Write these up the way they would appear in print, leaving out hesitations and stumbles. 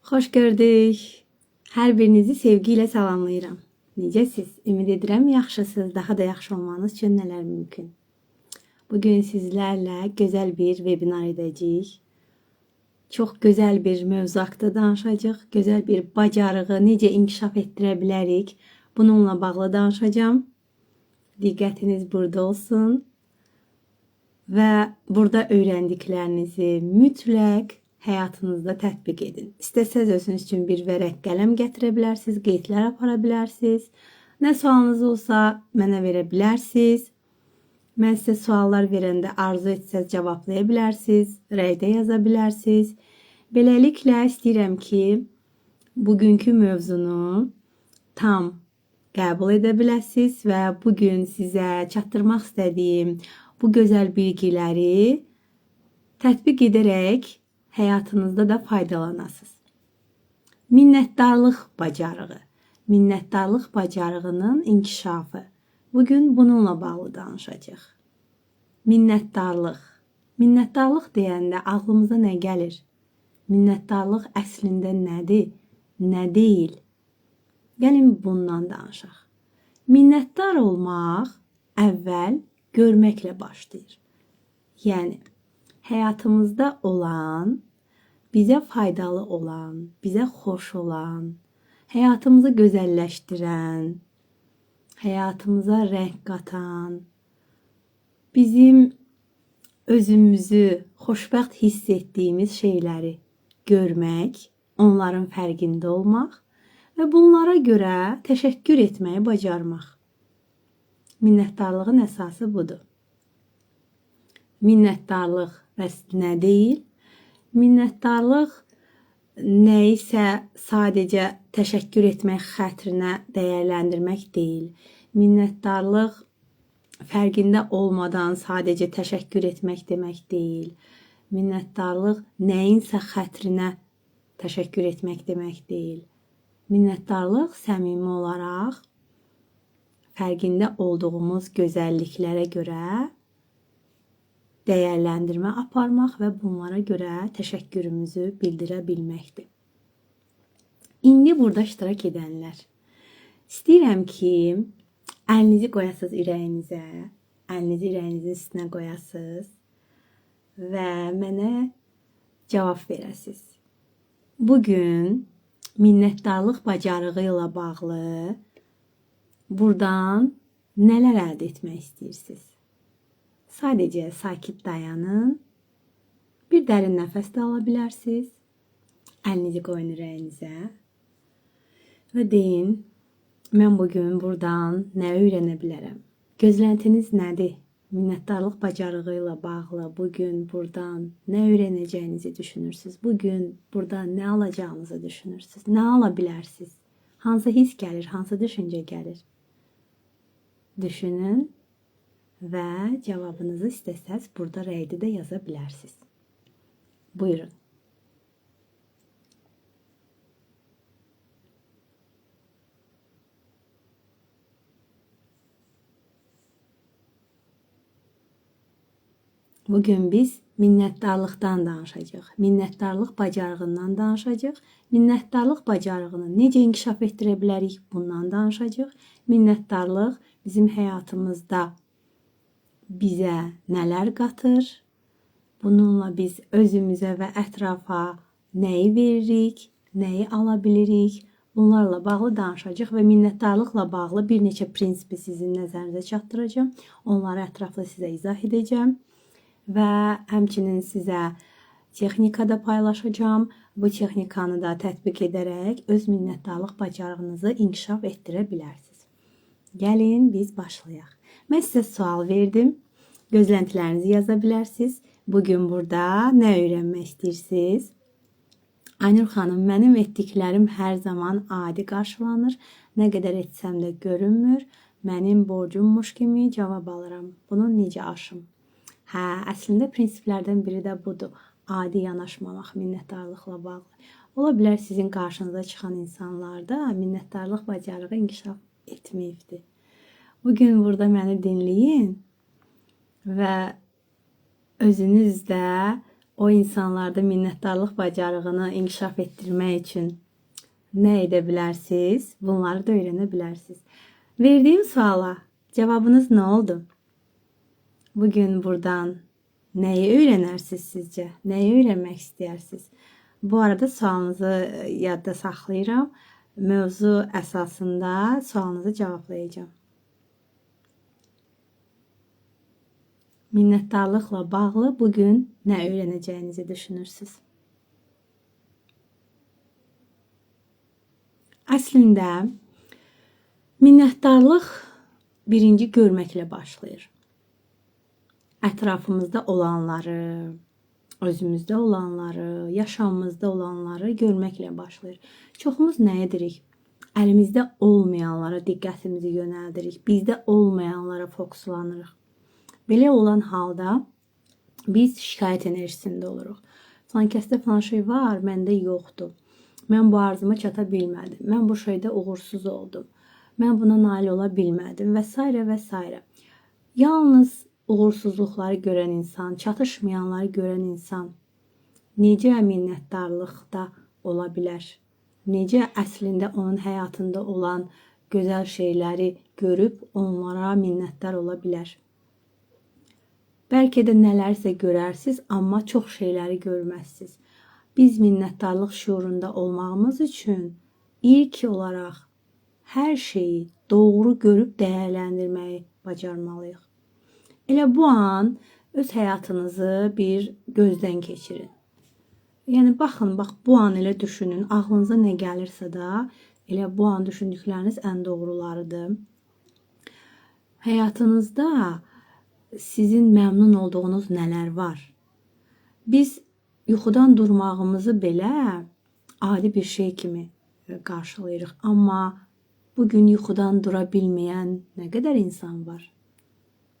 Xoş gördük. Hər birinizi sevgiyle salamlayıram. Necəsiz? Ümid edirəm yaxşısınız. Daha da yaxşı olmanız üçün nələr mümkün. Bugün sizlərlə gözəl bir webinar edəcəyik. Çox gözəl bir mövzu haqqında danışacağıq. Gözəl bir bacarığı necə inkişaf etdirə bilərik? Bununla bağlı danışacağım. Diqqətiniz burada olsun. Və burada öyrəndiklərinizi mütləq həyatınızda tətbiq edin. İstəsəz özünüz üçün bir vərəq qələm gətirə bilərsiniz, qeydlər apara bilərsiniz. Nə sualınız olsa mənə verə bilərsiniz. Mən sizə suallar verəndə arzu etsəz cavablaya bilərsiniz, rəydə yaza bilərsiniz. Beləliklə istəyirəm ki, bugünkü mövzunu tam qəbul edə biləsiniz və bugün sizə çatdırmaq istədiyim bu gözəl bilgiləri tətbiq edərək həyatınızda da faydalanasınız. Minnətdarlıq bacarığı. Minnətdarlıq bacarığının inkişafı. Bugün bununla bağlı danışacağıq. Minnətdarlıq. Minnətdarlıq deyəndə ağlımıza nə gəlir? Minnətdarlıq əslində nədir? Nə deyil? Gəlin bundan danışaq. Minnətdar olmaq əvvəl görməklə başlayır. Yəni, həyatımızda olan, bizə faydalı olan, bizə xoş olan, həyatımızı gözəlləşdirən, həyatımıza rəng qatan, bizim özümüzü xoşbəxt hiss etdiyimiz şeyləri görmək, onların fərqində olmaq və bunlara görə təşəkkür etməyi bacarmaq. Minnətdarlığın əsası budur. Minnətdarlıq bəs nə deyil? Minnətdarlıq nəyisə sadəcə təşəkkür etmək xətrinə dəyərləndirmək deyil. Minnətdarlıq fərqində olmadan sadəcə təşəkkür etmək demək deyil. Minnətdarlıq nəyinsə xətrinə təşəkkür etmək demək deyil. Minnətdarlıq səmimi olaraq fərqində olduğumuz gözəlliklərə görə dəyərləndirmə aparmaq və bunlara görə təşəkkürümüzü bildirə bilməkdir. İndi burada iştirak edənlər, istəyirəm ki, əlinizi qoyasınız ürəyinizə, əlinizi ürəyinizin üstünə qoyasınız və mənə cavab verəsiniz. Bugün minnətdarlıq bacarığı ilə bağlı buradan nələr əldə etmək istəyirsiniz? Sadəcə sakit dayanın. Bir dərin nəfəs də ala bilərsiniz. Əlinizi qoyun ürəyinizə və deyin, mən bugün buradan nə öyrənə bilərəm? Gözləntiniz nədir? Minnətdarlıq bacarığı ilə bağlı bugün buradan nə öyrənəcəyinizi düşünürsünüz? Bugün buradan nə alacağınızı düşünürsünüz? Nə ala bilərsiniz? Hansı his gəlir, hansı düşüncə gəlir? Düşünün və cavabınızı istəsəz burada rəydə də yaza bilərsiniz. Buyurun. Bugün biz minnətdarlıqdan danışacağıq. Minnətdarlıq bacarığından danışacağıq. Minnətdarlıq bacarığını necə inkişaf etdirə bilərik? Bundan danışacağıq. Minnətdarlıq bizim həyatımızda bizə nələr qatır? Bununla biz özümüzə və ətrafa nəyi veririk? Nəyi ala bilirik? Bunlarla bağlı danışacağıq və minnətdarlıqla bağlı bir neçə prinsipi sizin nəzərinizə çatdıracağım. Onları ətraflı sizə izah edəcəm. Və həmçinin sizə texnikada paylaşacağım. Bu texnikanı da tətbiq edərək öz minnətdarlıq bacarığınızı inkişaf etdirə bilərsiniz. Gəlin biz başlayaq. Mən sizə sual verdim. Gözləntilərinizi yaza bilərsiniz. Bugün burada nə öyrənmək istəyirsiniz? Aynur xanım, mənim etdiklərim hər zaman adi qarşılanır. Nə qədər etsəm də görünmür. Mənim borcummuş kimi cavab alıram. Bunu necə aşım? Əslində prinsiplərdən biri də budur. Adi yanaşmamaq minnətdarlıqla bağlı. Ola bilər sizin qarşınıza çıxan insanlarda minnətdarlıq bacarığı inkişaf etməyibdir. Bugün burada məni dinləyin və özünüzdə o insanlarda minnətdarlıq bacarığını inkişaf etdirmək üçün nə edə bilərsiniz? Bunları da öyrənə bilərsiniz. Verdiyim suala cavabınız nə oldu? Bugün buradan nəyi öyrənərsiniz sizcə? Nəyi öyrənmək istəyirsiniz? Bu arada sualınızı yadda saxlayıram. Mövzu əsasında sualınızı cavablayacağım. Minnətdarlıqla bağlı bugün nə öyrənəcəyinizi düşünürsünüz? Əslində, minnətdarlıq birinci görməklə başlayır. Ətrafımızda olanları, özümüzdə olanları, yaşamımızda olanları görməklə başlayır. Çoxumuz nə edirik? Əlimizdə olmayanlara diqqətimizi yönəldirik. Bizdə olmayanlara fokuslanırıq. Belə olan halda biz şikayət enerjisində oluruq. Falan kəsdə falan şey var, məndə yoxdur. Mən bu arzuma çata bilmədim. Mən bu şeydə uğursuz oldum. Mən buna nail ola bilmədim və s. və s. Yalnız uğursuzluqları görən insan, çatışmayanları görən insan necə minnətdarlıqda ola bilər? Necə əslində onun həyatında olan gözəl şeyləri görüb onlara minnətdar ola bilər? Bəlkə də nələrsə görərsiniz, amma çox şeyləri görməzsiniz. Biz minnətdarlıq şuurunda olmağımız üçün ilk olaraq hər şeyi doğru görüb dəyərləndirməyi bacarmalıyıq. Elə bu an öz həyatınızı bir gözdən keçirin. Yəni baxın, bu an elə düşünün, ağlınıza nə gəlirsə də, elə bu an düşündükləriniz ən doğrularıdır. Həyatınızda sizin məmnun olduğunuz nələr var? Biz yuxudan durmağımızı belə adi bir şey kimi qarşılayırıq. Amma bugün yuxudan dura bilməyən nə qədər insan var?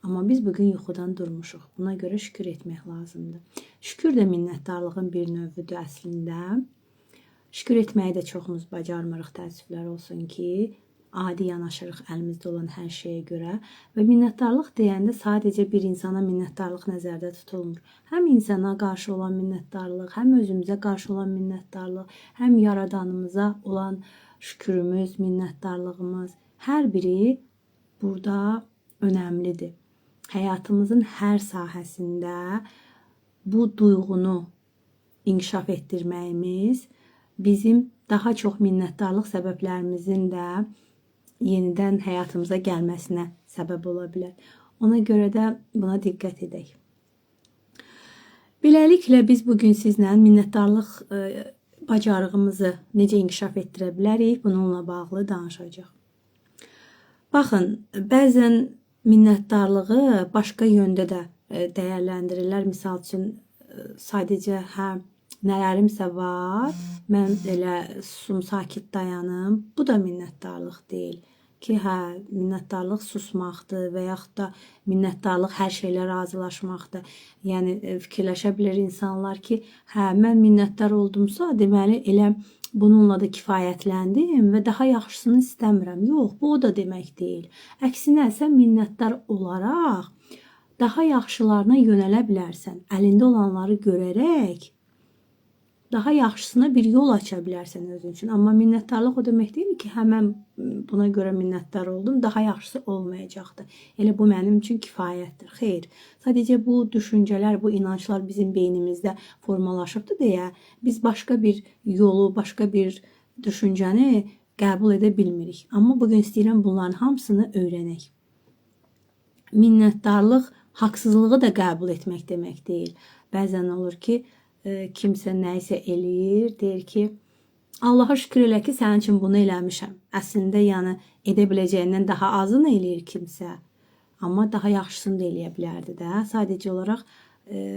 Amma biz bugün yuxudan durmuşuq. Buna görə şükür etmək lazımdır. Şükür də minnətdarlığın bir növüdür əslində. Şükür etməyi də çoxumuz bacarmırıq, təəssüflər olsun ki, adi yanaşırıq əlimizdə olan hər şeyə görə və minnətdarlıq deyəndə sadəcə bir insana minnətdarlıq nəzərdə tutulmur. Həm insana qarşı olan minnətdarlıq, həm özümüzə qarşı olan minnətdarlıq, həm yaradanımıza olan şükrümüz, minnətdarlığımız, hər biri burada önəmlidir. Həyatımızın hər sahəsində bu duyğunu inkişaf etdirməyimiz bizim daha çox minnətdarlıq səbəblərimizin də yenidən həyatımıza gəlməsinə səbəb ola bilər. Ona görə də buna diqqət edək. Beləliklə biz bugün sizlə minnətdarlıq bacarığımızı necə inkişaf etdirə bilərik, bununla bağlı danışacağıq. Baxın, bəzən minnətdarlığı başqa yöndə də dəyərləndirirlər. Misal üçün, sadəcə nələrimsə var, mən elə susum, sakit dayanım. Bu da minnətdarlıq deyil. Ki, minnətdarlıq susmaqdır və yaxud da minnətdarlıq hər şeylə razılaşmaqdır. Yəni, fikirləşə bilər insanlar ki, mən minnətdar oldumsa, deməli, elə bununla da kifayətləndim və daha yaxşısını istəmirəm. Yox, bu o da demək deyil. Əksinə, sən minnətdar olaraq daha yaxşılarına yönələ bilərsən. Əlində olanları görərək daha yaxşısına bir yol aça bilərsən özün üçün. Amma minnətdarlıq o demək deyil ki, mən buna görə minnətdar oldum, daha yaxşısı olmayacaqdır. Elə bu mənim üçün kifayətdir. Xeyr, sadəcə bu düşüncələr, bu inanclar bizim beynimizdə formalaşıbdır deyə biz başqa bir yolu, başqa bir düşüncəni qəbul edə bilmirik. Amma bugün istəyirəm bunların hamısını öyrənək. Minnətdarlıq haqsızlığı da qəbul etmək demək deyil. Bəzən olur ki, kimsə nəyisə eləyir, deyir ki, Allaha şükür elə ki, sənin üçün bunu eləmişəm. Əslində, yəni, edə biləcəyindən daha azını eləyir kimsə. Amma daha yaxşısını da eləyə bilərdi də. Sadəcə olaraq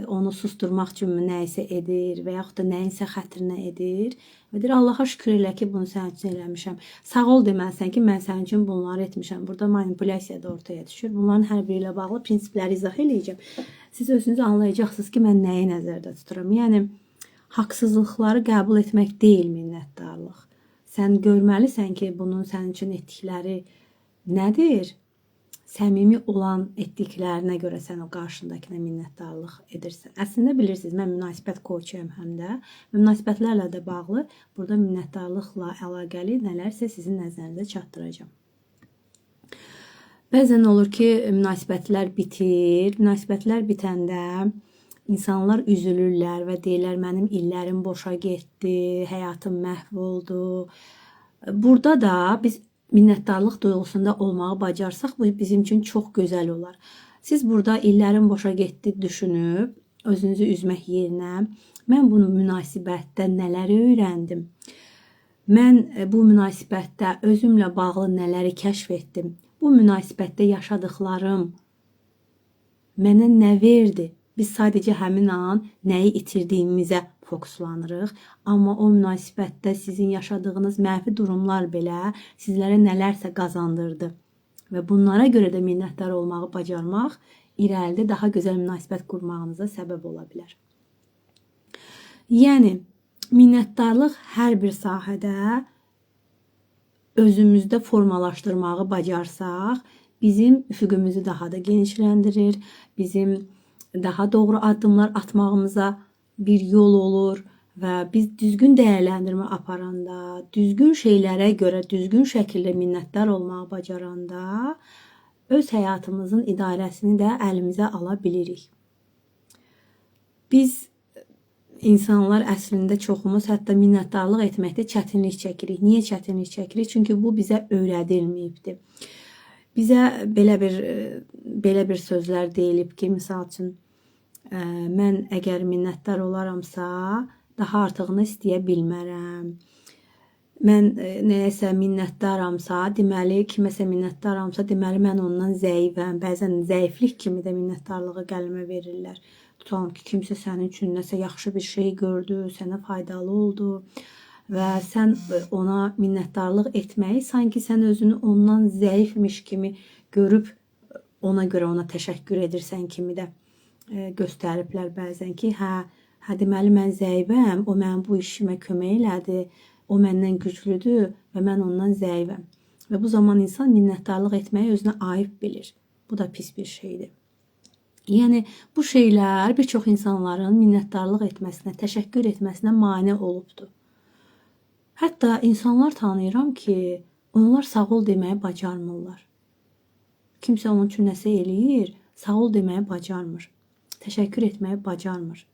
onu susturmaq üçün nəyisə edir və yaxud da nəyinsə xətrinə edir. Və deyir, Allaha şükür elə ki, bunu sənin üçün eləmişəm. Sağ ol deməlisən ki, mən sənin üçün bunları etmişəm. Burada manipulyasiya da ortaya düşür. Bunların hər biri ilə bağlı prinsipləri izah eləyəcəm. Siz özünüz anlayacaqsınız ki, mən nəyi nəzərdə tuturam. Yəni, haqsızlıqları qəbul etmək deyil minnətdarlıq. Sən görməlisən ki, bunun sənin üçün etdikləri nədir? səmimi olan etdiklərinə görə sən o qarşındakına minnətdarlıq edirsən. Əslində bilirsiniz, mən münasibət koçuyam həm də. Münasibətlərlə də bağlı burada minnətdarlıqla əlaqəli nələrsə sizin nəzərinizə çatdıracağam. Bəzən olur ki, münasibətlər bitir. Münasibətlər bitəndə insanlar üzülürlər və deyirlər, mənim illərim boşa getdi, həyatım məhv oldu. Burada da biz minnətdarlıq duyğusunda olmağı bacarsaq, bu bizim üçün çox gözəl olar. Siz burada illərim boşa getdi düşünüb, özünüzü üzmək yerinə, mən bunu münasibətdə nələr öyrəndim? Mən bu münasibətdə özümlə bağlı nələri kəşf etdim? Bu münasibətdə yaşadıklarım mənə nə verdi? Biz sadəcə həmin an nəyi itirdiyimizə fokuslanırıq. Amma o münasibətdə sizin yaşadığınız mənfi durumlar belə sizlərə nələrsə qazandırdı. Və bunlara görə də minnətdar olmağı bacarmaq irəlidə daha gözəl münasibət qurmağınıza səbəb ola bilər. Yəni, minnətdarlıq hər bir sahədə özümüzdə formalaşdırmağı bacarsaq, bizim üfüqümüzü daha da genişləndirir, bizim daha doğru addımlar atmağımıza bir yol olur və biz düzgün dəyərləndirmə aparanda, düzgün şeylərə görə düzgün şəkildə minnətdar olmağı bacaranda öz həyatımızın idarəsini də əlimizə ala bilirik. Biz İnsanlar əslində çoxumuz hətta minnətdarlıq etməkdə çətinlik çəkirik. Niyə çətinlik çəkirik? Çünki bu bizə öyrədilməyibdir. Bizə belə bir sözlər deyilib ki, misal üçün, mən əgər minnətdar olaramsa, daha artığını istəyə bilmərəm. Mən nəyəsə minnətdaramsa, deməli, kiməsə minnətdaramsa, deməli, mən ondan zəifəm. Bəzən zəiflik kimi də minnətdarlığı qəlmə verirlər. Tutalım ki, kimsə sənin üçün nəsə yaxşı bir şey gördü, sənə faydalı oldu və sən ona minnətdarlıq etməyi sanki sən özünü ondan zəifmiş kimi görüb ona görə ona təşəkkür edirsən kimi də göstəriblər bəzən ki, hə deməli mən zəifəm, o mənim bu işimə kömək elədi, o məndən güclüdür və mən ondan zəifəm. Və bu zaman insan minnətdarlıq etməyi özünə ayıb bilir. Bu da pis bir şeydir. Yəni, bu şeylər bir çox insanların minnətdarlıq etməsinə, təşəkkür etməsinə mane olubdur. Hətta insanlar tanıyıram ki, onlar sağ ol deməyi bacarmırlar. Kimsə onun üçün nəsə eləyir, sağ ol deməyi bacarmır. Təşəkkür etməyi bacarmır.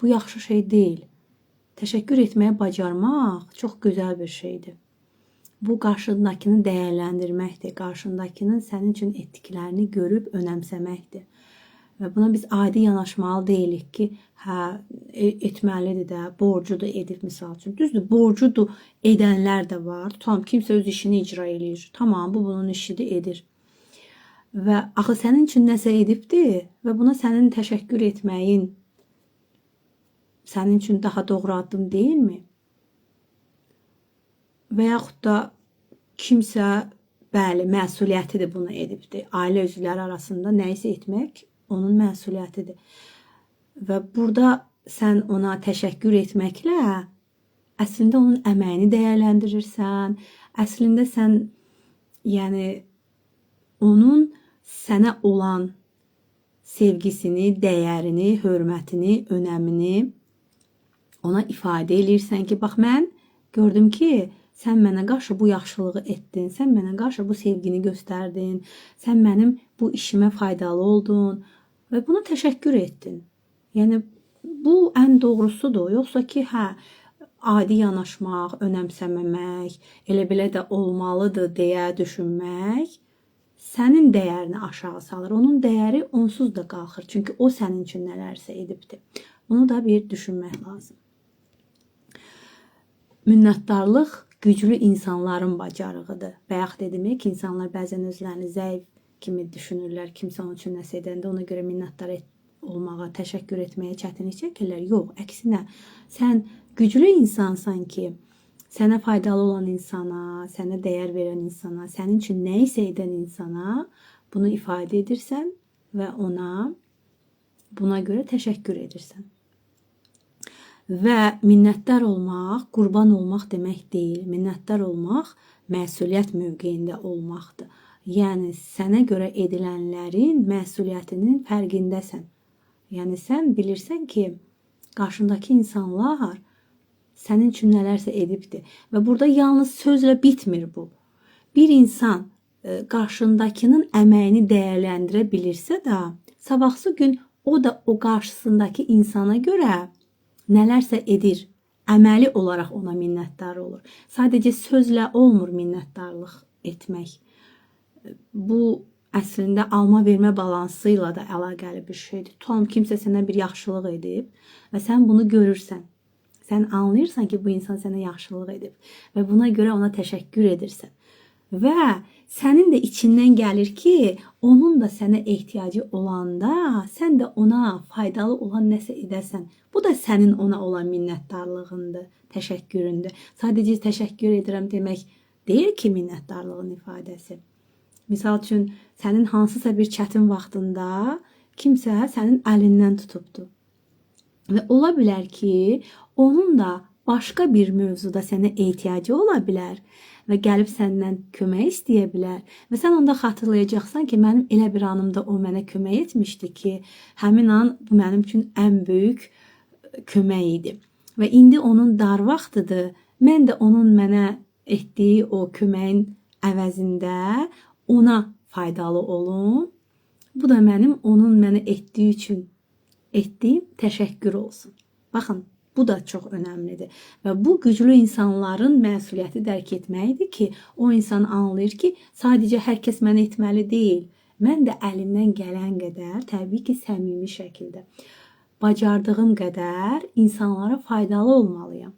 Bu yaxşı şey deyil. Təşəkkür etməyi bacarmaq çox gözəl bir şeydir. Bu, qarşındakını dəyərləndirməkdir. Qarşındakının sənin üçün etdiklərini görüb önəmsəməkdir. Və buna biz adi yanaşmalı deyilik ki, etməlidir də, borcudur edib misal üçün. Düzdür, borcudur edənlər də var. Tutalım, kimsə öz işini icra edir. Tamam, bu bunun işidir, edir. Və axı sənin üçün nəsə edibdir və buna sənin təşəkkür etməyin sənin üçün daha doğru addım deyilmi? Və yaxud da kimsə, bəli, məsuliyyətidir bunu edibdir. Ailə üzvləri arasında nəyisə etmək onun məsuliyyətidir. Və burada sən ona təşəkkür etməklə əslində onun əməyini dəyərləndirirsən. Əslində sən onun sənə olan sevgisini, dəyərini, hörmətini, önəmini ona ifadə edirsən ki, bax mən gördüm ki, sən mənə qarşı bu yaxşılığı etdin, sən mənə qarşı bu sevgini göstərdin, sən mənim bu işimə faydalı oldun və buna təşəkkür etdin. Yəni, bu ən doğrusudur. Yoxsa ki, adi yanaşmaq, önəmsəməmək, elə belə də olmalıdır deyə düşünmək sənin dəyərini aşağı salır. Onun dəyəri onsuz da qalxır. Çünki o sənin üçün nələrsə edibdir. Bunu da bir düşünmək lazım. Minnətdarlıq güclü insanların bacarığıdır. Bayaq dedim ki, insanlar bəzən özlərini zəif kimi düşünürlər. Kimsə onun üçün nəsə edəndə ona görə minnətdar olmağa, təşəkkür etməyə çətinlik çəkirlər. Yox, əksinə, sən güclü insansan ki, sənə faydalı olan insana, sənə dəyər verən insana, sənin üçün nə isə edən insana bunu ifadə edirsən və ona buna görə təşəkkür edirsən. Və minnətdar olmaq, qurban olmaq demək deyil. Minnətdar olmaq məsuliyyət mövqeyində olmaqdır. Yəni sənə görə edilənlərin məsuliyyətinin fərqindəsən. Yəni sən bilirsən ki, qarşındakı insanlar sənin üçün nələrsə edibdir. Və burada yalnız sözlə bitmir bu. Bir insan qarşındakının əməyini dəyərləndirə bilirsə də, sabahsı gün o da o qarşısındakı insana görə nələrsə edir. Əməli olaraq ona minnətdar olur. Sadəcə sözlə olmur minnətdarlıq etmək. Bu əslində alma-vermə balansı ilə də əlaqəli bir şeydir. Tutalım kimsə sənə bir yaxşılıq edib və sən bunu görürsən. Sən anlayırsan ki, bu insan sənə yaxşılıq edib və buna görə ona təşəkkür edirsən. Və sənin də içindən gəlir ki, onun da sənə ehtiyacı olanda sən də ona faydalı olan nəsə edəsən. Bu da sənin ona olan minnətdarlığındır, təşəkküründür. Sadəcə təşəkkür edirəm demək deyil ki, minnətdarlığın ifadəsi. Misal üçün, sənin hansısa bir çətin vaxtında kimsə sənin əlindən tutubdur. Və ola bilər ki, onun da başqa bir mövzuda sənə ehtiyacı ola bilər və gəlib səndən kömək istəyə bilər. Və sən onda xatırlayacaqsan ki, mənim elə bir anımda o mənə kömək etmişdi ki, həmin an bu mənim üçün ən böyük kömək idi. Və indi onun dar vaxtıdır. Mən də onun mənə etdiyi o köməyin əvəzində ona faydalı olum. Bu da mənim onun mənə etdiyi üçün etdiyim təşəkkür olsun. Baxın, bu da çox önəmlidir. Və bu güclü insanların məsuliyyəti dərk etməkdir ki, o insan anlayır ki, sadəcə hər kəs mənə etməli deyil. Mən də əlimdən gələn qədər, təbii ki, səmimi şəkildə, bacardığım qədər insanlara faydalı olmalıyam.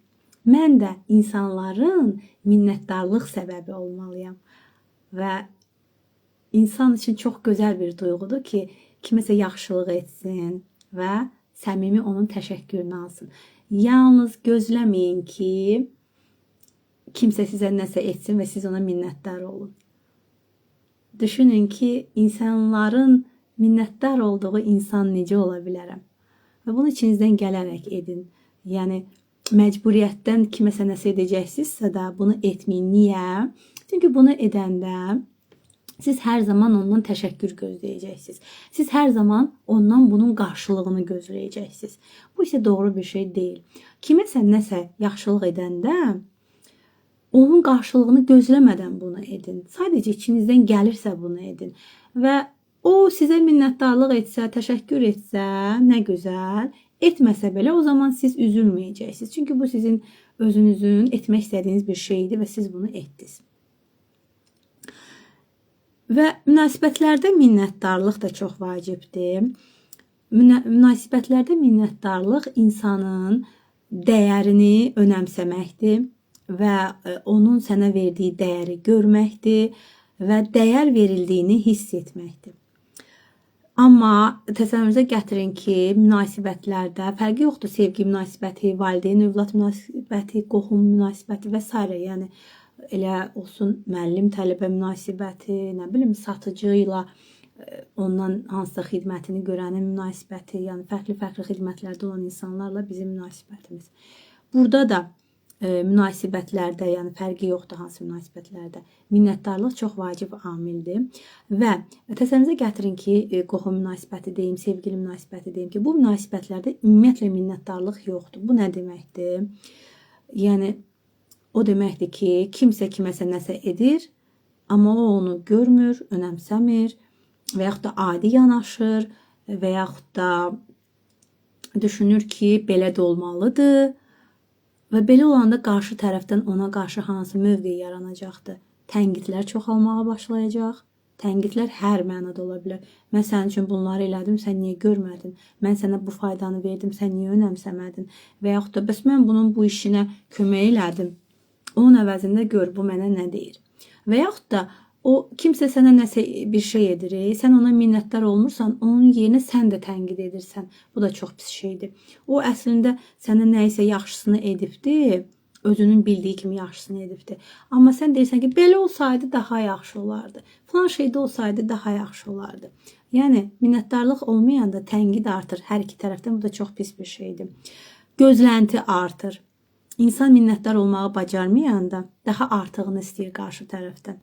Mən də insanların minnətdarlıq səbəbi olmalıyam. Və insan üçün çox gözəl bir duyğudur ki, kiməsə yaxşılıq etsin və səmimi onun təşəkkürünü alsın. Yalnız gözləməyin ki, kimsə sizə nəsə etsin və siz ona minnətdar olun. Düşünün ki, insanların minnətdar olduğu insan necə ola bilərəm? Və bunu içinizdən gələrək edin. Yəni, məcburiyyətdən kiməsə nəsə edəcəksinizsə də bunu etməyin. Niyə? Çünki bunu edəndə siz hər zaman ondan təşəkkür gözləyəcəksiniz. Siz hər zaman ondan bunun qarşılığını gözləyəcəksiniz. Bu isə doğru bir şey deyil. Kiməsə nəsə yaxşılıq edəndə onun qarşılığını gözləmədən bunu edin. Sadəcə içinizdən gəlirsə bunu edin. Və o sizə minnətdarlıq etsə, təşəkkür etsə, nə gözəl. Etməsə belə o zaman siz üzülməyəcəksiniz. Çünki bu sizin özünüzün etmək istədiyiniz bir şeydir və siz bunu etdiniz. Və münasibətlərdə minnətdarlıq da çox vacibdir. Münasibətlərdə minnətdarlıq insanın dəyərini önəmsəməkdir və onun sənə verdiyi dəyəri görməkdir və dəyər verildiyini hiss etməkdir. Amma təsəvvürünüzə gətirin ki, münasibətlərdə fərqi yoxdur, sevgi münasibəti, valideyn övlad münasibəti, qohum münasibəti və s. Yəni elə olsun müəllim tələbə münasibəti, nə bilim satıcı ilə ondan hansısa xidmətini görənin münasibəti, yəni fərqli xidmətlərdə olan insanlarla bizim münasibətimiz. Burada da münasibətlərdə, yəni fərqi yoxdur hansı münasibətlərdə, minnətdarlıq çox vacib amildir. Və təsəvvürünüzə gətirin ki, qohum münasibəti deyim, sevgili münasibəti deyim ki, bu münasibətlərdə ümumiyyətlə minnətdarlıq yoxdur. Bu nə deməkdir? Yəni o deməkdir ki, kimsə kiməsə nəsə edir, amma o onu görmür, önəmsəmir və yaxud da adi yanaşır və yaxud da düşünür ki, belə də olmalıdır və belə olanda qarşı tərəfdən ona qarşı hansı mövqe yaranacaqdır? Tənqidlər çoxalmağa başlayacaq. Tənqidlər hər mənada ola bilər. Mən sənin üçün bunları elədim, sən niyə görmədin? Mən sənə bu faydanı verdim, sən niyə önəmsəmədin? Və yaxud da bəs mən bunun bu işinə kömək elədim. Onun əvəzində gör, bu mənə nə deyir? Və yaxud da o kimsə sənə nəsə bir şey edir, sən ona minnətdar olmursan, onun yerinə sən də tənqid edirsən. Bu da çox pis şeydir. O əslində sənə nəyisə yaxşısını edibdir, özünün bildiyi kimi yaxşısını edibdir. Amma sən deyirsən ki, belə olsaydı daha yaxşı olardı. Falan şeydə olsaydı daha yaxşı olardı. Yəni, minnətdarlıq olmayanda tənqid artır hər iki tərəfdən. Bu da çox pis bir şeydir. Gözlənti artır. İnsan minnətdar olmağı bacarmayanda daha artığını istəyir qarşı tərəfdən.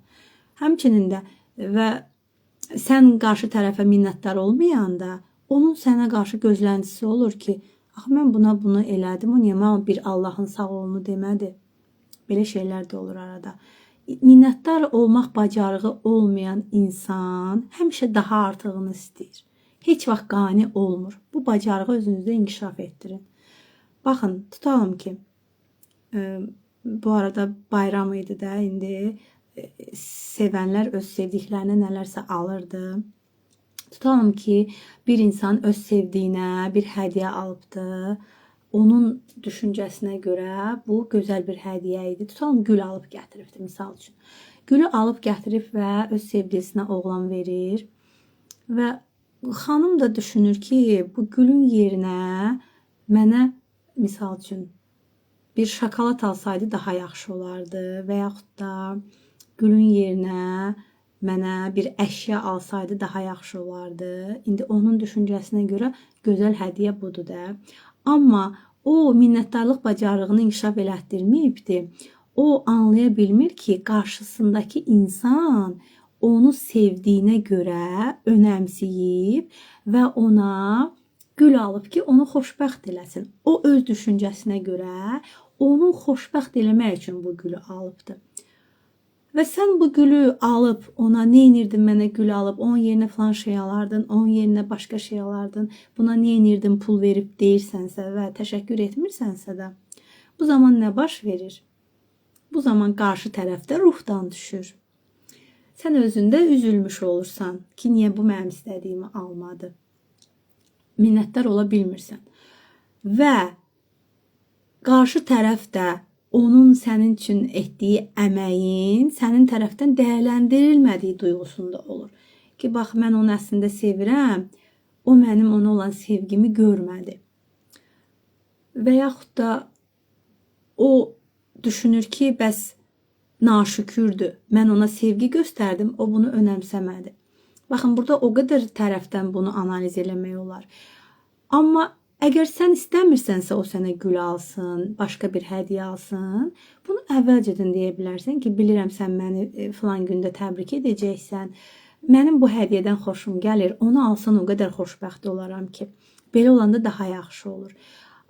Həmçinin də və sən qarşı tərəfə minnətdar olmayanda onun sənə qarşı gözləntisi olur ki, axı mən buna bunu elədim, o niyə mənə bir Allahın sağ olunu demədi? Belə şeylər də olur arada. Minnətdar olmaq bacarığı olmayan insan həmişə daha artığını istəyir. Heç vaxt qane olmur. Bu bacarığı özünüzdə inkişaf etdirin. Baxın, tutalım ki, bu arada bayram idi də, indi sevənlər öz sevdiklərinə nələrsə alırdı. Tutalım ki, bir insan öz sevdiyinə bir hədiyyə alıbdı. Onun düşüncəsinə görə bu gözəl bir hədiyyə idi. Tutalım gül alıb gətiribdi, misal üçün. Gülü alıb gətirib və öz sevgilisinə oğlan verir. Və xanım da düşünür ki, bu gülün yerinə mənə, misal üçün, bir şokolad alsaydı daha yaxşı olardı. Və yaxud da gülün yerinə mənə bir əşya alsaydı daha yaxşı olardı. İndi onun düşüncəsinə görə gözəl hədiyyə budur da. Amma o minnətdarlıq bacarığını inkişaf elətdirməyibdi. O anlaya bilmir ki, qarşısındakı insan onu sevdiyinə görə önəmsəyib və ona gül alıb ki, onu xoşbəxt eləsin. O öz düşüncəsinə görə onu xoşbəxt eləmək üçün bu gülü alıbdı. Və sən bu gülü alıb ona neynirdin, mənə gül alıb, onun yerinə falan şey alardın, onun yerinə başqa şey alardın, buna neynirdin pul verib deyirsənsə və təşəkkür etmirsənsə də, bu zaman nə baş verir? Bu zaman qarşı tərəfdə ruhdan düşür. Sən özündə üzülmüş olursan ki, niyə bu mənim istədiyimi almadı? Minnətdar ola bilmirsən. Və qarşı tərəf də onun sənin üçün etdiyi əməyin sənin tərəfdən dəyərləndirilmədiyi duyğusunda olur. Ki, bax, mən onu əslində sevirəm, o mənim ona olan sevgimi görmədi. Və yaxud da o düşünür ki, bəs naşükürdür, mən ona sevgi göstərdim, o bunu önəmsəmədi. Baxın, burada o qədər tərəfdən bunu analiz eləmək olar. Amma əgər sən istəmirsənsə o sənə gül alsın, başqa bir hədiyyə alsın, bunu əvvəlcədən deyə bilərsən ki, bilirəm sən məni filan gündə təbrik edəcəksən, mənim bu hədiyyədən xoşum gəlir, onu alsan o qədər xoşbəxt olaram ki, belə olanda daha yaxşı olur.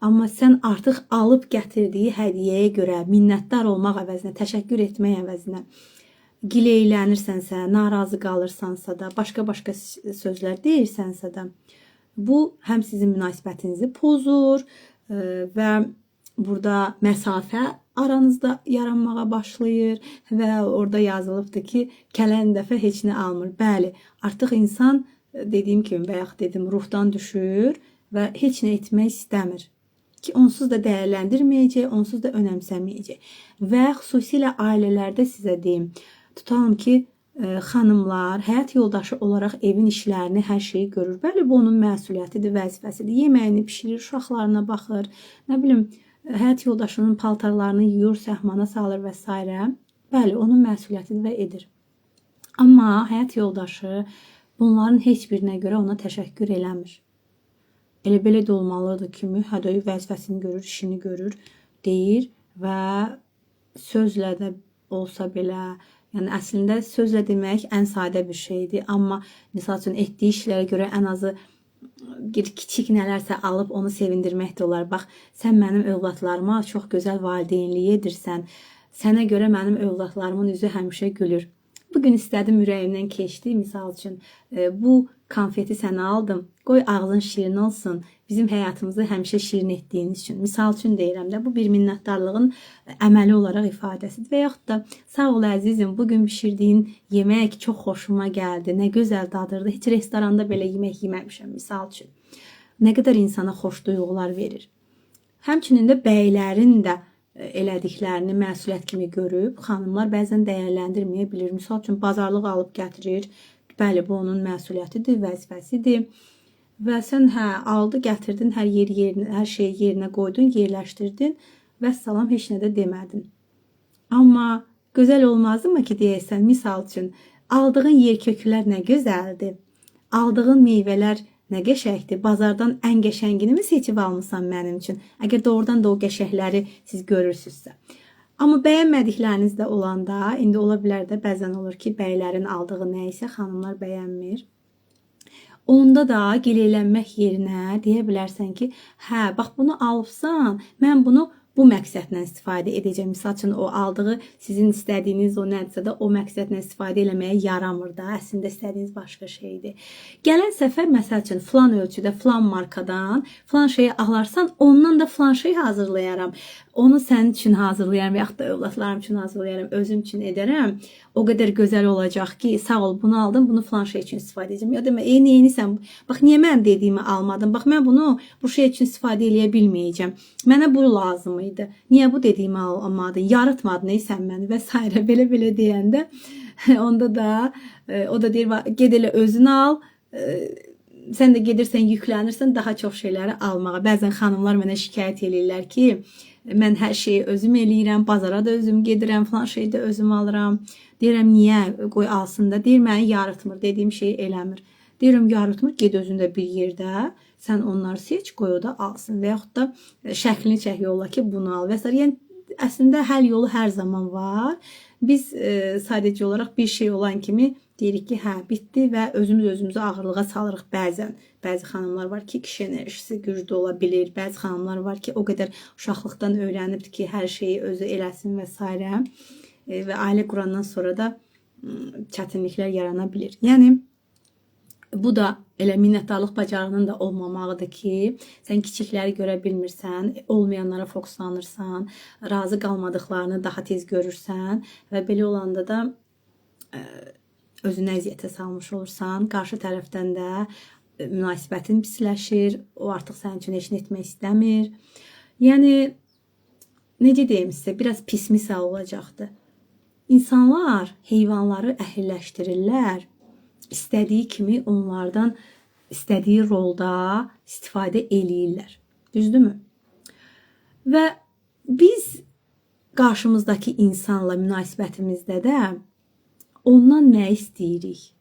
Amma sən artıq alıb gətirdiyi hədiyyəyə görə minnətdar olmaq əvəzinə, təşəkkür etmək əvəzinə gileylənirsənsə, narazı qalırsansa da, başqa-başqa sözlər deyirsənsə də, bu həm sizin münasibətinizi pozur və burada məsafə aranızda yaranmağa başlayır və orada yazılıbdır ki, gələn dəfə heç nə almır. Bəli, artıq insan dediyim kimi bayaq dedim, ruhdan düşür və heç nə etmək istəmir. Ki, onsuz da dəyərləndirməyəcək, onsuz da önəmsəməyəcək. Və xüsusilə ailələrdə sizə deyim, tutalım ki, xanımlar həyat yoldaşı olaraq evin işlərini, hər şeyi görür. Bəli, bu onun məsuliyyətidir, vəzifəsidir. Yeməyini bişirir, uşaqlarına baxır, nə bilim, həyat yoldaşının paltarlarını yuyur, səhmana salır və s. Bəli, onun məsuliyyətidir və edir. Amma həyat yoldaşı bunların heç birinə görə ona təşəkkür eləmir. Elə-belə də olmalıdır ki, hədəyi vəzifəsini görür, işini görür, deyir və sözlə də olsa belə, yəni əslində sözlə demək ən sadə bir şeydir. Amma misal üçün etdiyi işlərə görə ən azı bir kiçik nələrsə alıb onu sevindirmək də olar. Bax, sən mənim övladlarıma çox gözəl valideynlik edirsən. Sənə görə mənim övladlarımın üzü həmişə gülür. Bugün istədim, ürəyimdən keçdi. Misal üçün, bu konfeti sənə aldım. Qoy ağzın şirin olsun. Bizim həyatımızı həmişə şirin etdiyiniz üçün. Misal üçün deyirəm də, bu bir minnətdarlığın əməli olaraq ifadəsidir. Və yaxud da, sağ ol əzizim, bugün bişirdiyin yemək çox xoşuma gəldi. Nə gözəl dadırdı. Heç restoranda belə yemək yeməmişəm, misal üçün. Nə qədər insana xoş duyğular verir. Həmçinin də bəylərin də elədiklərini məsuliyyət kimi görüb, xanımlar bəzən dəyərləndirməyə bilir. Misal üçün, bazarlıq alıb gətirir. Bəli, bu onun məsuliyyətidir, vəzifəsidir. Və sən aldı, gətirdin, hər şeyi yerinə qoydun, yerləşdirdin və salam, heç nə də demədin. Amma gözəl olmazmı ki, deyəsən, misal üçün, aldığın yerköklər nə gözəldir, aldığın meyvələr nə qəşəkdir, bazardan ən qəşəngini mi seçib almısan mənim üçün? Əgər doğrudan da o qəşəkləri siz görürsünüzsə. Amma bəyənmədikləriniz də olanda, indi ola bilər də bəzən olur ki, bəylərin aldığı nə isə xanımlar bəyənmir. Onda da gileylənmək yerinə deyə bilərsən ki, hə, bax bunu alıbsan, mən bunu bu məqsədlə istifadə edəcəm. Misal üçün o aldığı sizin istədiyiniz o nədirsə də o məqsədlə istifadə eləməyə yaramır da. Əslində istədiyiniz başqa şeydir. Gələn səfər məsəl üçün filan ölçüdə, filan markadan filan şeyi alarsan, ondan da filan şey hazırlayaram. Onu sənin üçün hazırlayaram, yaxud da övladlarım üçün hazırlayaram, özüm üçün edərəm. O qədər gözəl olacaq ki, sağ ol, bunu aldım, bunu filan şey üçün istifadə edəcəm. Ya demə, neyinisən? Bax, niyə mən dediyimi almadın? Bax, mən bunu bu şey üçün istifadə eləyə bilməyəcəm. Mənə bu lazım idi. Niyə bu dediyimi almadın? Yarıtmadın sən məni və s. Belə deyəndə onda da o da deyir, ged elə özünü al. Sən də gedirsən, yüklənirsən daha çox şeyləri almağa. Bəzən xanımlar mənə şikayət eləyirlər ki, mən hər şeyi özüm eləyirəm, bazara da özüm gedirəm, falan şeyi də özüm alıram. Deyirəm, niyə? Qoy alsın da. Deyir, məni yarıtmır, dediyim şeyi eləmir. Deyirəm, yarıtmır, ged özündə bir yerdə. Sən onları seç, qoy o da alsın. Və yaxud da şəklini çək yolla ki, bunu al. Və s. Yəni, əslində həll yolu hər zaman var. Biz sadəcə olaraq bir şey olan kimi deyirik ki, hə, bitdi və özümüzü ağırlığa salırıq bəzən. Bəzi xanımlar var ki, kişi enerjisi güclü ola bilir. Bəzi xanımlar var ki, o qədər uşaqlıqdan öyrənibdir ki, hər şeyi özü eləsin və s. Və ailə qurandan sonra da çətinliklər yarana bilir. Yəni, bu da elə minnətdarlıq bacarığının da olmamağıdır ki, sən kiçikləri görə bilmirsən, olmayanlara fokuslanırsan, razı qalmadıqlarını daha tez görürsən və belə olanda da özünü əziyyətə salmış olursan, qarşı tərəfdən də münasibətin pisləşir, o artıq sənin üçün heç nə etmək istəmir. Yəni, necə deyim sizə, biraz pis misal olacaqdır. İnsanlar heyvanları əhilləşdirirlər, istədiyi kimi onlardan istədiyi rolda istifadə eləyirlər. Düzdürmü? Və biz qarşımızdakı insanla münasibətimizdə də ondan nə istəyirik?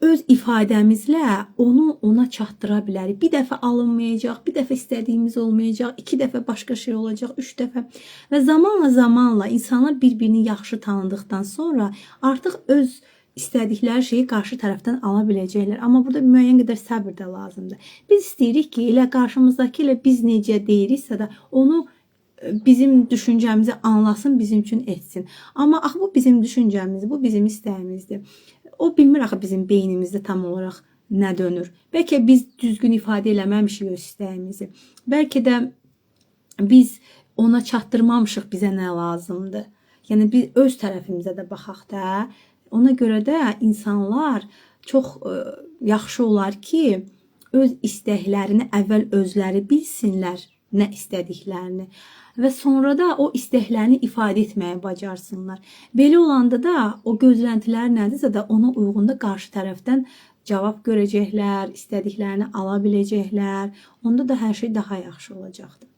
Öz ifadəmizlə onu ona çatdıra bilərik. Bir dəfə alınmayacaq, bir dəfə istədiyimiz olmayacaq, 2 dəfə başqa şey olacaq, 3 dəfə. Və zamanla insanlar bir-birini yaxşı tanıdıqdan sonra artıq öz istədikləri şeyi qarşı tərəfdən ala biləcəklər. Amma burada müəyyən qədər səbr də lazımdır. Biz istəyirik ki, elə qarşımızdakı ilə biz necə deyiriksə də onu bizim düşüncəmizi anlasın, bizim üçün etsin. Amma axı bu bizim düşüncəmizdir, bu bizim istəyimizdir. O bilmir axı bizim beynimizdə tam olaraq nə dönür. Bəlkə biz düzgün ifadə eləməmişik öz istəyimizi. Bəlkə də biz ona çatdırmamışıq bizə nə lazımdır. Yəni biz öz tərəfimizə də baxaq da. Ona görə də insanlar çox yaxşı olar ki, öz istəklərini əvvəl özləri bilsinlər nə istədiklərini və sonra da o istəklərini ifadə etməyə bacarsınlar. Belə olanda da o gözləntilər nədirsə də ona uyğun da qarşı tərəfdən cavab görəcəklər, istədiklərini ala biləcəklər. Onda da hər şey daha yaxşı olacaqdır.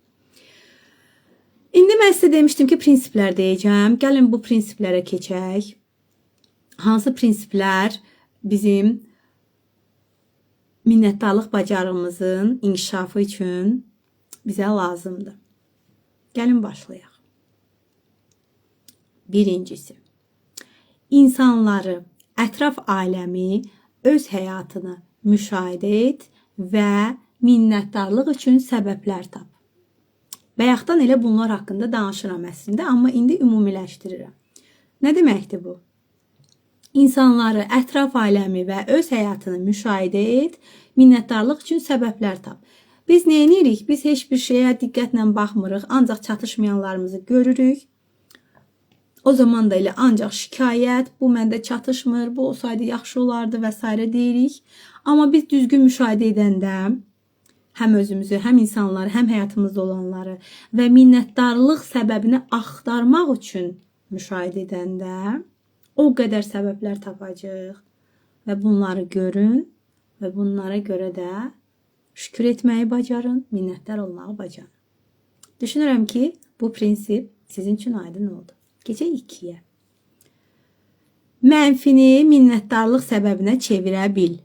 İndi mən sizə demişdim ki, prinsiplər deyəcəm. Gəlin bu prinsiplərə keçək. Hansı prinsiplər bizim minnətdarlıq bacarığımızın inkişafı üçün bizə lazımdır? Gəlin başlayaq. Birincisi, insanları, ətraf aləmi, öz həyatını müşahidə et və minnətdarlıq üçün səbəblər tap. Bayaqdan elə bunlar haqqında danışıram əslində, amma indi ümumiləşdirirəm. Nə deməkdir bu? İnsanları, ətraf aləmi və öz həyatını müşahidə et, minnətdarlıq üçün səbəblər tap. Biz nə edirik? Biz heç bir şeyə diqqətlə baxmırıq, ancaq çatışmayanlarımızı görürük. O zaman da elə ancaq şikayət, bu məndə çatışmır, bu olsaydı yaxşı olardı və s. deyirik. Amma biz düzgün müşahidə edəndə həm özümüzü, həm insanları, həm həyatımızda olanları və minnətdarlıq səbəbini axtarmaq üçün müşahidə edəndə o qədər səbəblər tapacaq və bunları görün və bunlara görə də şükür etməyi bacarın, minnətdar olmağı bacarın. Düşünürəm ki, bu prinsip sizin üçün aydın oldu. Keçək 2-yə. Mənfini minnətdarlıq səbəbinə çevirə bil.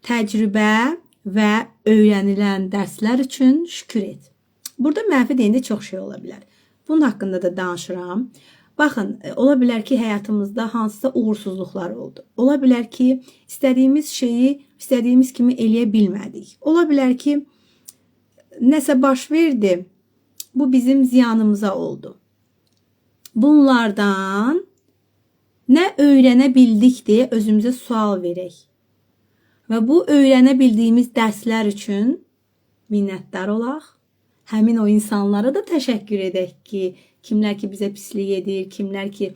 Təcrübə və öyrənilən dərslər üçün şükür et. Burada mənfi deyəndə çox şey ola bilər. Bunun haqqında da danışıram. Baxın, ola bilər ki, həyatımızda hansısa uğursuzluqlar oldu. Ola bilər ki, istədiyimiz şeyi istədiyimiz kimi eləyə bilmədik. Ola bilər ki, nəsə baş verdi, bu bizim ziyanımıza oldu. Bunlardan nə öyrənə bildik deyə özümüzə sual verək. Və bu öyrənə bildiyimiz dərslər üçün minnətdar olaq. Həmin o insanlara da təşəkkür edək ki, kimlər ki bizə pislik edir, kimlər ki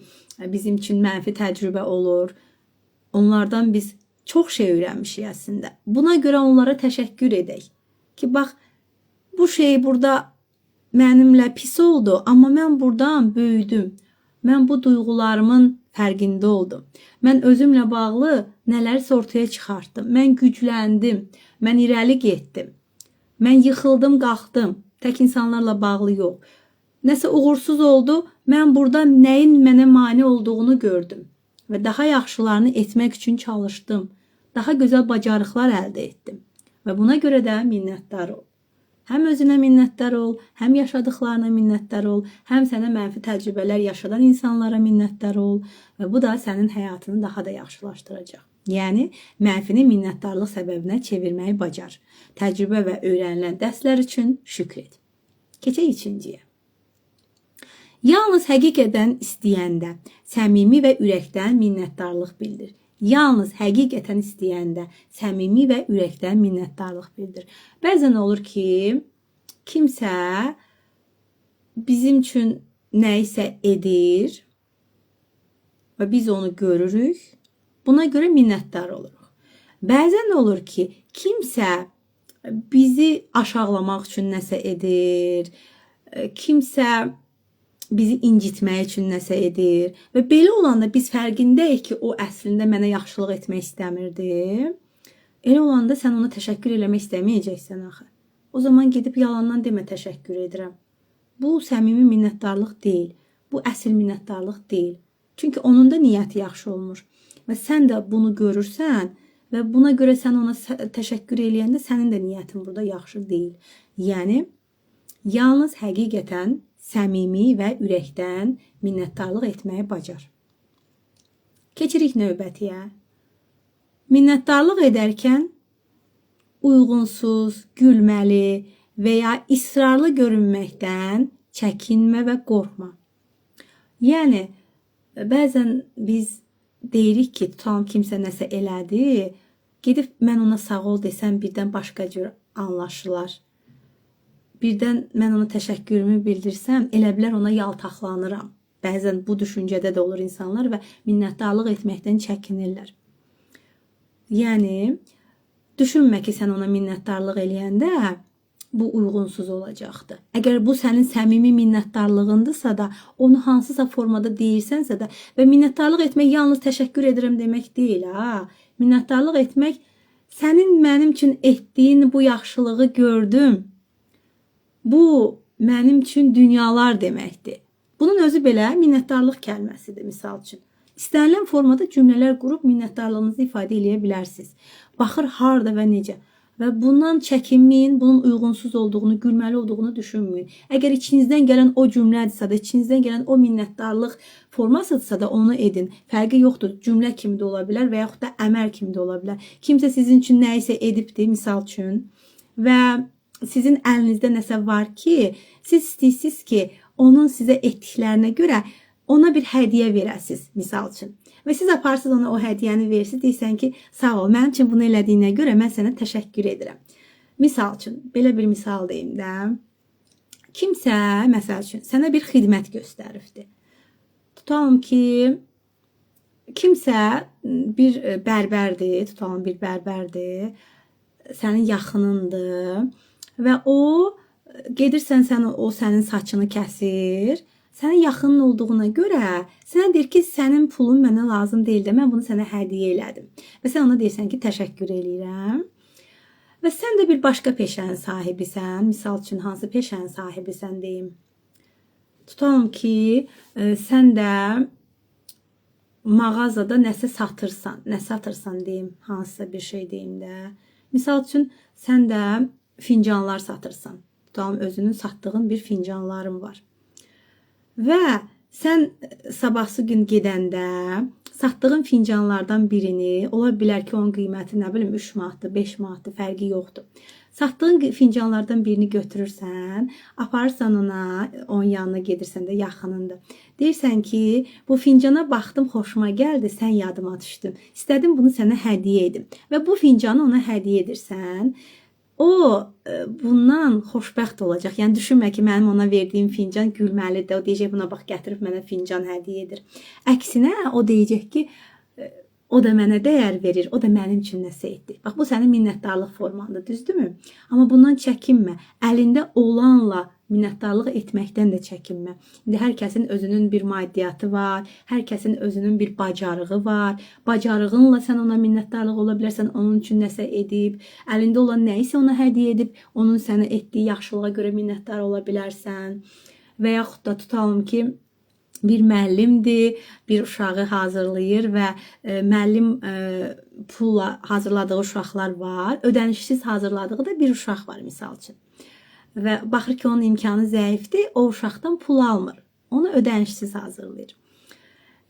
bizim üçün mənfi təcrübə olur. Onlardan biz çox şey öyrənmişik əslində. Buna görə onlara təşəkkür edək. Ki bax, bu şey burada mənimlə pis oldu, amma mən buradan böyüdüm. Mən bu duyğularımın fərqində oldum. Mən özümlə bağlı nələrsə ortaya çıxartdım. Mən gücləndim. Mən irəli getdim. Mən yıxıldım, qalxdım. Tək insanlarla bağlı yox. Nəsə uğursuz oldu. Mən burada nəyin mənə mane olduğunu gördüm. Və daha yaxşılarını etmək üçün çalışdım. Daha gözəl bacarıqlar əldə etdim. Və buna görə də minnətdar ol. Həm özünə minnətdar ol, həm yaşadıqlarına minnətdar ol, həm sənə mənfi təcrübələr yaşadan insanlara minnətdar ol və bu da sənin həyatını daha da yaxşılaşdıracaq. Yəni, mənfini minnətdarlıq səbəbinə çevirməyi bacar. Təcrübə və öyrənilən dərslər üçün şükr et. Keçək ikinciyə. Yalnız həqiqətən istəyəndə, səmimi və ürəkdən minnətdarlıq bildir. Yalnız həqiqətən istəyəndə, səmimi və ürəkdən minnətdarlıq bildir. Bəzən olur ki, kimsə bizim üçün nə isə edir və biz onu görürük. Buna görə minnətdar oluruq. Bəzən olur ki, kimsə bizi aşağılamaq üçün nəsə edir, kimsə bizi incitmək üçün nəsə edir və belə olanda biz fərqindəyik ki, o əslində mənə yaxşılıq etmək istəmirdi. Elə olanda sən ona təşəkkür eləmək istəməyəcəksən axı. O zaman gedib yalandan demə təşəkkür edirəm. Bu səmimi minnətdarlıq deyil. Bu əsl minnətdarlıq deyil. Çünki onun da niyyəti yaxşı olmur. Və sən də bunu görürsən və buna görə sən ona təşəkkür eləyəndə sənin də niyyətin burada yaxşı deyil. Yəni, yalnız həqiqətən səmimi və ürəkdən minnətdarlıq etməyi bacar. Keçirik növbətiyə. Minnətdarlıq edərkən uyğunsuz, gülməli və ya israrlı görünməkdən çəkinmə və qorxma. Yəni, bəzən biz deyirik ki, tutalım kimsə nəsə elədi, gedib mən ona sağ ol desəm birdən başqa cür anlaşılar. Birdən mən ona təşəkkürümü bildirsəm, elə bilər ona yaltaqlanıram. Bəzən bu düşüncədə də olur insanlar və minnətdarlıq etməkdən çəkinirlər. Yəni, düşünmə ki, sən ona minnətdarlıq eləyəndə bu uyğunsuz olacaqdır. Əgər bu sənin səmimi minnətdarlığındırsa da, onu hansısa formada deyirsənsə də və minnətdarlıq etmək yalnız təşəkkür edirəm demək deyil. Minnətdarlıq etmək, sənin mənim üçün etdiyin bu yaxşılığı gördüm. Bu mənim üçün dünyalar deməkdir. Bunun özü belə minnətdarlıq kəlməsidir, misal üçün. İstənilən formada cümlələr qurub minnətdarlığınızı ifadə edə bilərsiniz. Baxır harda və necə. Və bundan çəkinməyin, bunun uyğunsuz olduğunu, gülməli olduğunu düşünməyin. Əgər içinizdən gələn o cümlədirsə də, içinizdən gələn o minnətdarlıq formasıdırsa da onu edin. Fərqi yoxdur, cümlə kimi də ola bilər və yaxud da əməl kimi də ola bilər. Kimsə sizin üçün nə isə edibdir, misal üçün. Və sizin əlinizdə nəsə var ki, siz istəyirsiniz ki, onun sizə etdiklərinə görə ona bir hədiyyə verəsiniz, misal üçün. Və siz aparsınız ona o hədiyyəni verirsiniz, deyirsən ki, sağ ol, mənim üçün bunu elədiyinə görə mən sənə təşəkkür edirəm. Misal üçün, belə bir misal deyim də, kimsə, məsəl üçün, sənə bir xidmət göstəribdir. Tutalım ki, kimsə bir bərbərdir, tutalım bir bərbərdir, sənin yaxınındır. Və o, gedirsən o sənin saçını kəsir, sənin yaxının olduğuna görə sənə deyir ki, sənin pulun mənə lazım deyil də, mən bunu sənə hədiyyə elədim. Və sən ona deyirsən ki, təşəkkür eləyirəm. Və sən də bir başqa peşənin sahibisən, misal üçün hansı peşənin sahibisən deyim. Tutalım ki, sən də mağazada nəsə satırsan, nə satırsan deyim, hansısa bir şey deyim də. Misal üçün, sən də fincanlar satırsan. Tutalım, özünün satdığın bir fincanların var. və sən sabahsı gün gedəndə satdığın fincanlardan birini, ola bilər ki, onun qiyməti nə bilim 3 manatdır, 5 manatdır, fərqi yoxdur. Satdığın fincanlardan birini götürürsən, aparırsan ona, onun yanına gedirsən də yaxınında. Deyirsən ki, bu fincana baxdım, xoşuma gəldi, sən yadıma düşdün. İstədim bunu sənə hədiyyə edim. Və bu fincanı ona hədiyyə edirsən. O bundan xoşbəxt olacaq. Yəni düşünmə ki, mənim ona verdiyim fincan gülməlidir. O deyəcək buna bax gətirib mənə fincan hədiyyə edir. Əksinə o deyəcək ki, o da mənə dəyər verir, o da mənim üçün nəsə etdi. Bax bu sənin minnətdarlıq formandır, düzdürmü? Amma bundan çəkinmə. Əlində olanla minnətdarlıq etməkdən də çəkinmə. İndi hər kəsin özünün bir maddiyyatı var, hər kəsin özünün bir bacarığı var. Bacarığınla sən ona minnətdarlıq ola bilərsən, onun üçün nəsə edib, əlində olan nəyisə ona hədiyyə edib, onun sənə etdiyi yaxşılığa görə minnətdar ola bilərsən. Və yaxud da tutalım ki, bir müəllimdir, bir uşağı hazırlayır və müəllim pulla hazırladığı uşaqlar var. Ödənişsiz hazırladığı da bir uşaq var misal üçün. Və baxır ki, onun imkanı zəifdir, o uşaqdan pul almır. Onu ödənişsiz hazırlayır.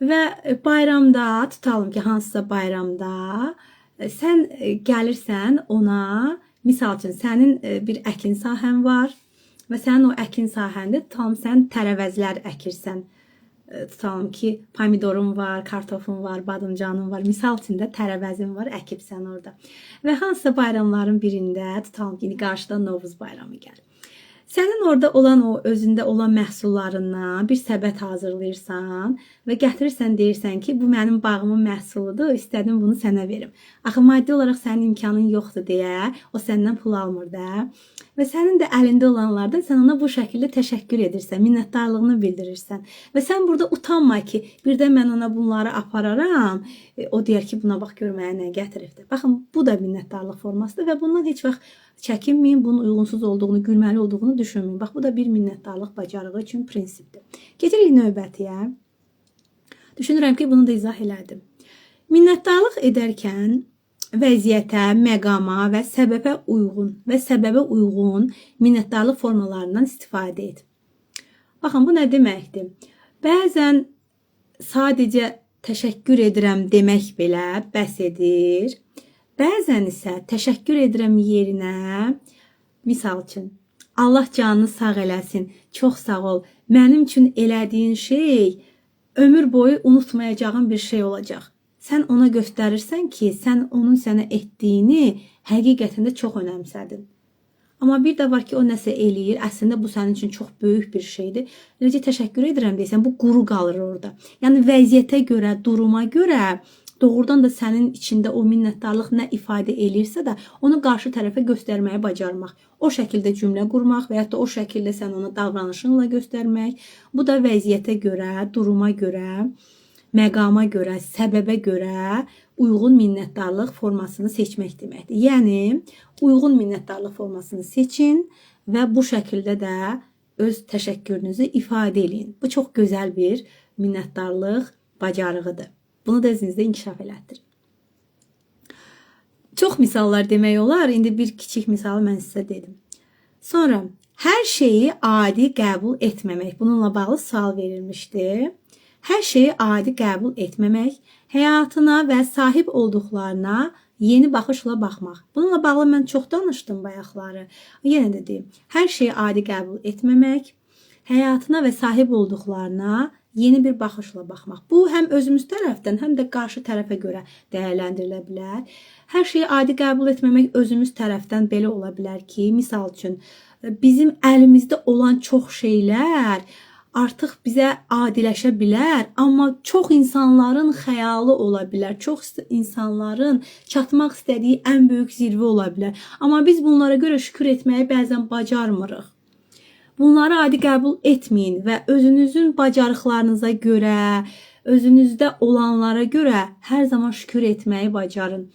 Və bayramda, tutalım ki, hansısa bayramda sən gəlirsən ona, misal üçün sənin bir əkin sahən var və sənin o əkin sahəndə tutalım sən tərəvəzlər əkirsən. Tutalım ki, pomidorun var, kartofun var, badımcanın var. Misal üçün də tərəvəzin var, əkibsən orada. Və hansısa bayramların birində, tutalım ki, qarşıda Novruz bayramı gəlir. Sənin orada olan o özündə olan məhsullarından bir səbət hazırlayırsan və gətirirsən deyirsən ki, bu mənim bağımın məhsuludur, istədim bunu sənə verim. Axı maddi olaraq sənin imkanın yoxdur deyə o səndən pul almır da. Və sənin də əlində olanlardan sən ona bu şəkildə təşəkkür edirsən, minnətdarlığını bildirirsən. Və sən burada utanma ki, birdən mən ona bunları apararam. O deyər ki, buna bax gör mənə nə gətiribdir. Baxın, bu da minnətdarlıq formasıdır və bundan heç vaxt çəkinməyin, bunun uyğunsuz olduğunu, gülməli olduğunu düşünməyin. Bax, bu da bir minnətdarlıq bacarığı üçün prinsipdir. Gedirik növbətiyə. Düşünürəm ki, bunu da izah elədim. Minnətdarlıq edərkən vəziyyətə, məqama və səbəbə uyğun minnətdarlıq formalarından istifadə et. Baxın, bu nə deməkdir? Bəzən sadəcə təşəkkür edirəm demək belə bəs edir. Bəzən isə təşəkkür edirəm yerinə, misal üçün, Allah canını sağ eləsin, çox sağ ol, mənim üçün elədiyin şey ömür boyu unutmayacağım bir şey olacaq. Sən ona göstərirsən ki, sən onun sənə etdiyini həqiqətində çox önəmsədin. Amma bir də var ki, o nəsə eləyir, əslində bu sənin üçün çox böyük bir şeydir. Necə təşəkkür edirəm deyəsən, bu quru qalır orada. Yəni vəziyyətə görə, duruma görə doğrudan da sənin içində o minnətdarlıq nə ifadə eləyirsə də, onu qarşı tərəfə göstərməyi bacarmaq. O şəkildə cümlə qurmaq və ya da o şəkildə sən ona davranışınla göstərmək. Bu da vəziyyətə görə, duruma görə, məqama görə, səbəbə görə uyğun minnətdarlıq formasını seçmək deməkdir. Yəni, uyğun minnətdarlıq formasını seçin və bu şəkildə də öz təşəkkürünüzü ifadə edin. Bu çox gözəl bir minnətdarlıq bacarığıdır. Bunu da özünüzdə inkişaf elətdirin. Çox misallar demək olar. İndi bir kiçik misalı mən sizə dedim. Sonra, hər şeyi adi qəbul etməmək. Bununla bağlı sual verilmişdi. Hər şeyi adi qəbul etməmək, həyatına və sahib olduqlarına yeni baxışla baxmaq. Bununla bağlı mən çox danışdım bayaqları. Yenə də deyim. Hər şeyi adi qəbul etməmək, həyatına və sahib olduqlarına yeni bir baxışla baxmaq. Bu, həm özümüz tərəfdən, həm də qarşı tərəfə görə dəyərləndirilə bilər. Hər şeyi adi qəbul etməmək özümüz tərəfdən belə ola bilər ki, misal üçün, bizim əlimizdə olan çox şeylər artıq bizə adiləşə bilər, amma çox insanların xəyalı ola bilər, çox insanların çatmaq istədiyi ən böyük zirvə ola bilər. Amma biz bunlara görə şükür etməyi bəzən bacarmırıq. Bunları adi qəbul etməyin və özünüzün bacarıqlarınıza görə, özünüzdə olanlara görə hər zaman şükür etməyi bacarın.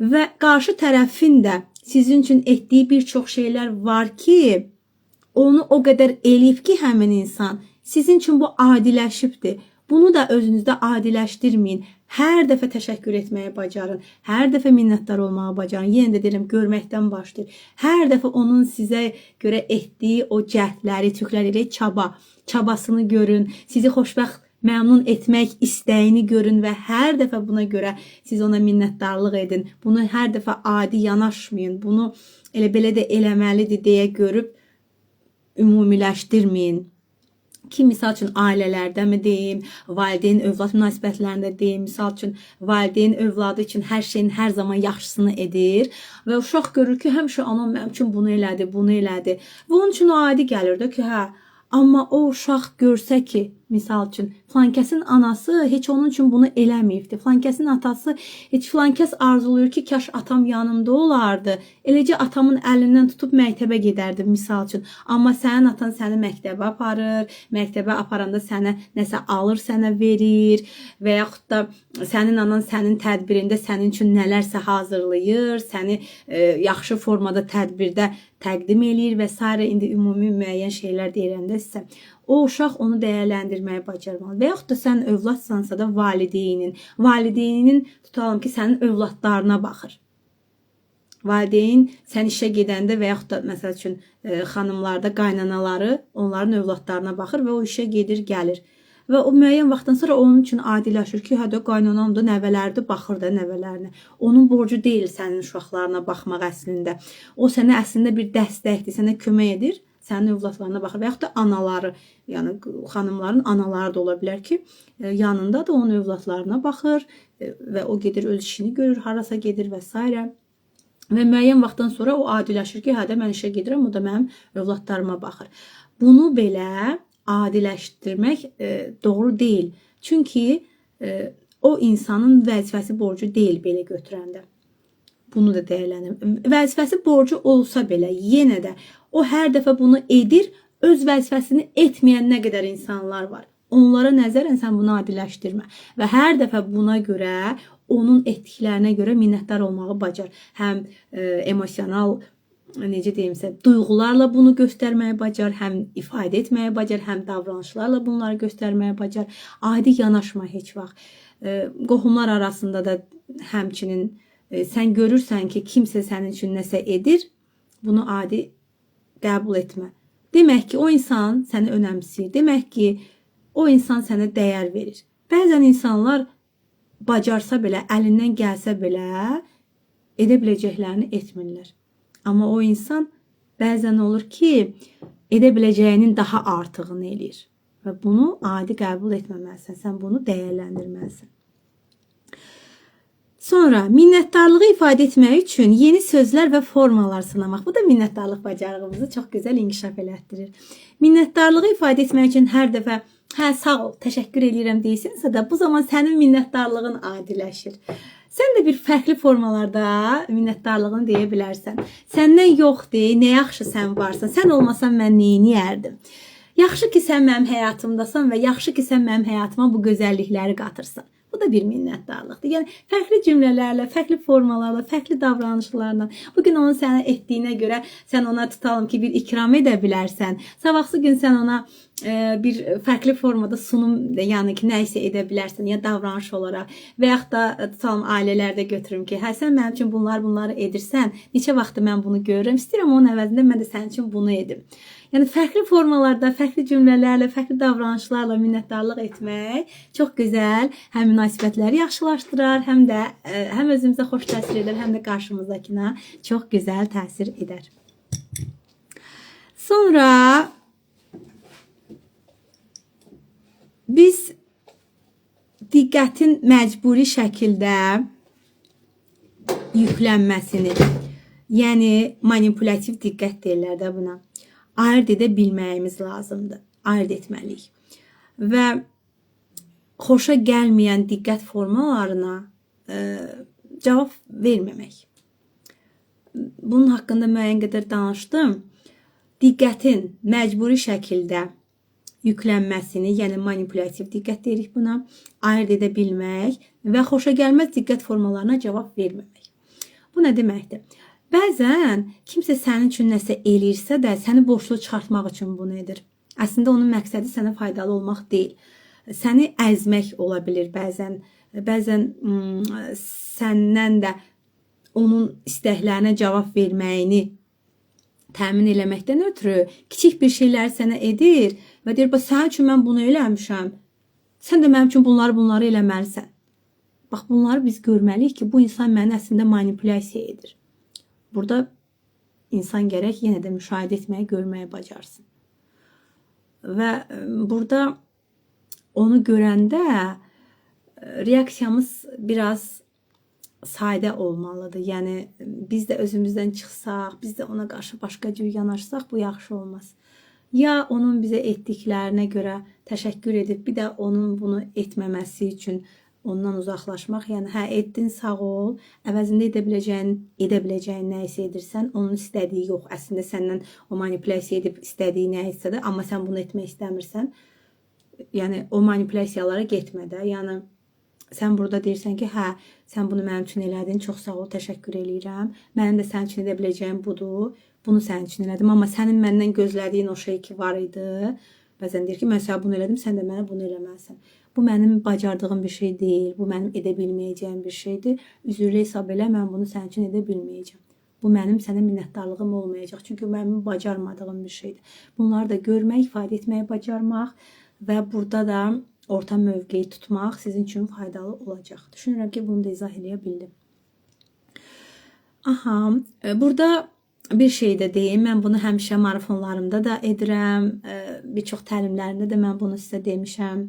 Və qarşı tərəfin də sizin üçün etdiyi bir çox şeylər var ki, onu o qədər eləyib ki, həmin insan sizin üçün bu adiləşibdir. Bunu da özünüzdə adiləşdirməyin. Hər dəfə təşəkkür etməyi bacarın. Hər dəfə minnətdar olmağı bacarın. Yenə də deyirəm, görməkdən başlayır. Hər dəfə onun sizə görə etdiyi o cəhdləri, tükləri, çabasını görün. Sizi xoşbəxt, məmnun etmək istəyini görün və hər dəfə buna görə siz ona minnətdarlıq edin. Bunu hər dəfə adi yanaşmayın. Bunu elə-belə də eləməlidir deyə görüb ümumiləşdirməyin. Ki, misal üçün ailələrdə mi deyim, valideyn-övlad münasibətlərində deyim, misal üçün valideyn övladı üçün hər şeyin hər zaman yaxşısını edir və uşaq görür ki, həmişə anam mənim üçün bunu elədi, bunu elədi və onun üçün o adi gəlir də ki, hə, amma o uşaq görsə ki, misal üçün filankəsin anası heç onun üçün bunu eləməyibdi. Filankəsin atası heç filankəs arzuluyur ki, kaş atam yanımda olardı. Eləcə atamın əlindən tutub məktəbə gedərdi misal üçün. Amma sənin atan səni məktəbə aparır. Məktəbə aparanda sənə nəsə alır, sənə verir və yaxud da sənin anan sənin tədbirində sənin üçün nələrsə hazırlayır, səni yaxşı formada tədbirdə təqdim eləyir və s. İndi ümumi müəyyən şeylər deyirəndə sizə. O uşaq onu dəyərləndirməyi bacarmalı. Və yaxud da sən övladsansa da valideyninin tutalım ki, sənin övladlarına baxır. Valideyn sən işə gedəndə və yaxud da məsəl üçün xanımlarda qaynanaları onların övladlarına baxır və o işə gedir, gəlir. Və o müəyyən vaxtdan sonra onun üçün adiləşir ki, hə də qaynanam da nəvələrdə baxır da nəvələrinə. Onun borcu deyil sənin uşaqlarına baxmaq əslində. O sənə əslində bir dəstəkdir, sənə kömək edir. Sənin övladlarına baxır və yaxud da anaları, yəni xanımların anaları da ola bilər ki, yanında da onun övladlarına baxır və o gedir öz işini görür, harasa gedir və s. Və müəyyən vaxtdan sonra o adiləşir ki, hə də mən işə gedirəm, o da mənim övladlarıma baxır. Bunu belə adiləşdirmək doğru deyil. Çünki o insanın vəzifəsi borcu deyil belə götürəndə. Bunu da dəyərləndirin. Vəzifəsi borcu olsa belə, yenə də o hər dəfə bunu edir, öz vəzifəsini etməyən nə qədər insanlar var. Onlara nəzərən sən bunu adiləşdirmə və hər dəfə buna görə, onun etdiklərinə görə minnətdar olmağı bacar. Həm emosional, necə deyimsə, duyğularla bunu göstərməyə bacar, həm ifadə etməyə bacar, həm davranışlarla bunları göstərməyə bacar. Adi yanaşma heç vaxt. Qohumlar arasında da həmçinin sən görürsən ki, kimsə sənin üçün nəsə edir, bunu adi qəbul etmə. Demək ki, o insan səni önəmsir. Demək ki, o insan sənə dəyər verir. Bəzən insanlar bacarsa belə, əlindən gəlsə belə, edə biləcəklərini etmirlər. Amma o insan bəzən olur ki, edə biləcəyinin daha artığını eləyir. Və bunu adi qəbul etməməlisən. Sən bunu dəyərləndirməlisən. Sonra minnətdarlığı ifadə etmək üçün yeni sözlər və formalar sınamaq. Bu da minnətdarlıq bacarığımızı çox gözəl inkişaf elətdirir. Minnətdarlığı ifadə etmək üçün hər dəfə hə, sağ ol, təşəkkür edirəm deyilsənsə də bu zaman sənin minnətdarlığın adiləşir. Sən də bir fərqli formalarda minnətdarlığını deyə bilərsən. Səndən yoxdur, nə yaxşı sən varsan, sən olmasan mən neyniyərdim? Yaxşı ki, sən mənim həyatımdasan və yaxşı ki, sən mənim həyatıma bu gözəllikləri qatırsan. Bu da bir minnətdarlıqdır. Yəni, fərqli cümlələrlə, fərqli formalarla, fərqli davranışlarla, bugün onun sənə etdiyinə görə sən ona tutalım ki, bir ikram edə bilərsən. Sabahsı gün sən ona bir fərqli formada sunum, yəni ki, nə isə edə bilərsən, ya davranış olaraq və yaxud da tutalım ailələrdə götürüm ki, hə, sən mənim üçün bunları edirsən, neçə vaxtdır mən bunu görürəm, istəyirəm onun əvəzində mən də sənin üçün bunu edim. Yəni, fərqli formalarda, fərqli cümlələrlə, fərqli davranışlarla minnətdarlıq etmək çox gözəl, həm münasibətləri yaxşılaşdırar, həm də həm özümüzə xoş təsir edər, həm də qarşımızdakına çox gözəl təsir edər. Sonra biz diqqətin məcburi şəkildə yüklənməsini, yəni manipulativ diqqət deyirlər də buna, ayırt edə bilməyimiz lazımdır. Ayırt etməliyik. Və xoşa gəlməyən diqqət formalarına cavab verməmək. Bunun haqqında müəyyən qədər danışdım. Diqqətin məcburi şəkildə yüklənməsini, yəni manipulativ diqqət deyirik buna, ayırt edə bilmək və xoşa gəlməz diqqət formalarına cavab verməmək. Bu nə deməkdir? Bəzən kimsə sənin üçün nəsə eləyirsə də səni borclu çıxartmaq üçün bunu edir. Əslində onun məqsədi sənə faydalı olmaq deyil. səni əzmək ola bilər bəzən. Bəzən səndən də onun istəklərinə cavab verməyini təmin eləməkdən ötürü kiçik bir şeylər sənə edir və deyir, bax, sənin üçün mən bunu eləmişəm, sən də mənim üçün bunları eləməlisən. Bax, bunları biz görməliyik ki, bu insan məni əslində manipulyasiya edir. Burada insan gərək yenə də müşahidə etməyi, görməyi bacarsın. Və burada onu görəndə reaksiyamız biraz sadə olmalıdır. Yəni biz də özümüzdən çıxsaq, biz də ona qarşı başqa cür yanaşsaq, bu yaxşı olmaz. Ya onun bizə etdiklərinə görə təşəkkür edib, bir də onun bunu etməməsi üçün ondan uzaqlaşmaq. Yəni hə, etdin, sağ ol. Əvəzində edə biləcəyin nə isə edirsən, onun istədiyi yox. Əslində səndən o manipulyasiya edib istədiyi nə isədir, amma sən bunu etmək istəmirsən. Yəni o manipulyasiyalara getmə də. Yəni sən burada deyirsən ki, hə, sən bunu mənim üçün elədin, çox sağ ol, təşəkkür eləyirəm. Mənim də sənin üçün edə biləcəyim budur. Bunu sənin üçün elədim, amma sənin məndən gözlədiyin o şey ki var idi. Bəzən deyir ki, mən sənə bunu elədim, sən də mənə bunu eləməlisən. Bu mənim bacardığım bir şey deyil, bu mənim edə bilməyəcəyim bir şeydir. Üzrlü hesab elə, mən bunu sənin üçün edə bilməyəcəm. Bu mənim sənə minnətdarlığım olmayacaq, çünki mənim bacarmadığım bir şeydir. Bunları da görmək, ifadə etməyi bacarmaq və burada da orta mövqeyi tutmaq sizin üçün faydalı olacaq. Düşünürəm ki, bunu da izah eləyə bildim. Aha, burada bir şey də deyim, mən bunu həmişə marafonlarımda da edirəm, bir çox təlimlərimdə də mən bunu sizə demişəm.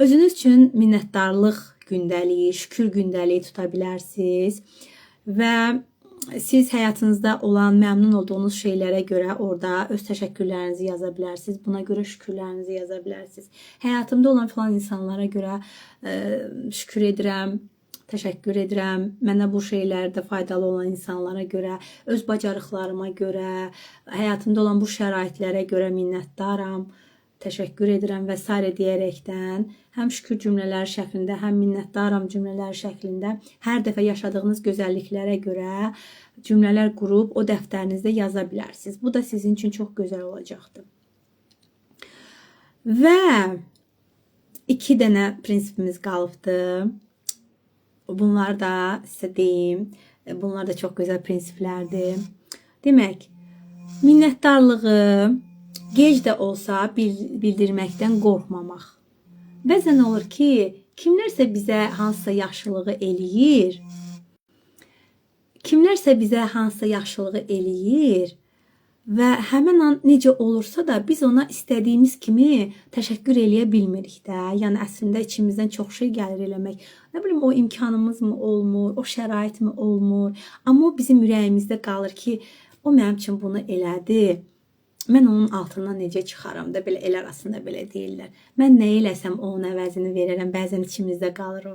Özünüz üçün minnətdarlıq gündəliyi, şükür gündəliyi tuta bilərsiniz və siz həyatınızda olan məmnun olduğunuz şeylərə görə orada öz təşəkkürlərinizi yaza bilərsiniz. Buna görə şükürlərinizi yaza bilərsiniz. Həyatımda olan filan insanlara görə şükür edirəm, təşəkkür edirəm. Mənə bu şeylərdə faydalı olan insanlara görə, öz bacarıqlarıma görə, həyatımda olan bu şəraitlərə görə minnətdaram, təşəkkür edirəm və s. deyərəkdən həm şükür cümlələri şəklində, həm minnətdaram cümlələri şəklində hər dəfə yaşadığınız gözəlliklərə görə cümlələr qurub o dəftərinizdə yaza bilərsiniz. Bu da sizin üçün çox gözəl olacaqdır. Və 2 dənə prinsipimiz qalıbdır. Bunlar da sizə deyim, bunlar da çox gözəl prinsiplərdir. Demək, minnətdarlığı gec də olsa bildirməkdən qorxmamaq. Bəzən olur ki, kimlərsə bizə hansısa yaxşılığı eləyir. Kimlərsə bizə hansısa yaxşılığı eləyir və həmin an necə olursa da biz ona istədiyimiz kimi təşəkkür eləyə bilmirik də. Yəni əslində içimizdən çox şey gəlir eləmək. Nə bilim, o imkanımız mı olmur, o şərait mi olmur, amma o bizim ürəyimizdə qalır ki, o mənim üçün bunu elədi. Mən onun altından necə çıxaram da, belə el arasında belə deyirlər. Mən nə eləsəm onun əvəzini verərəm, bəzən içimizdə qalır o.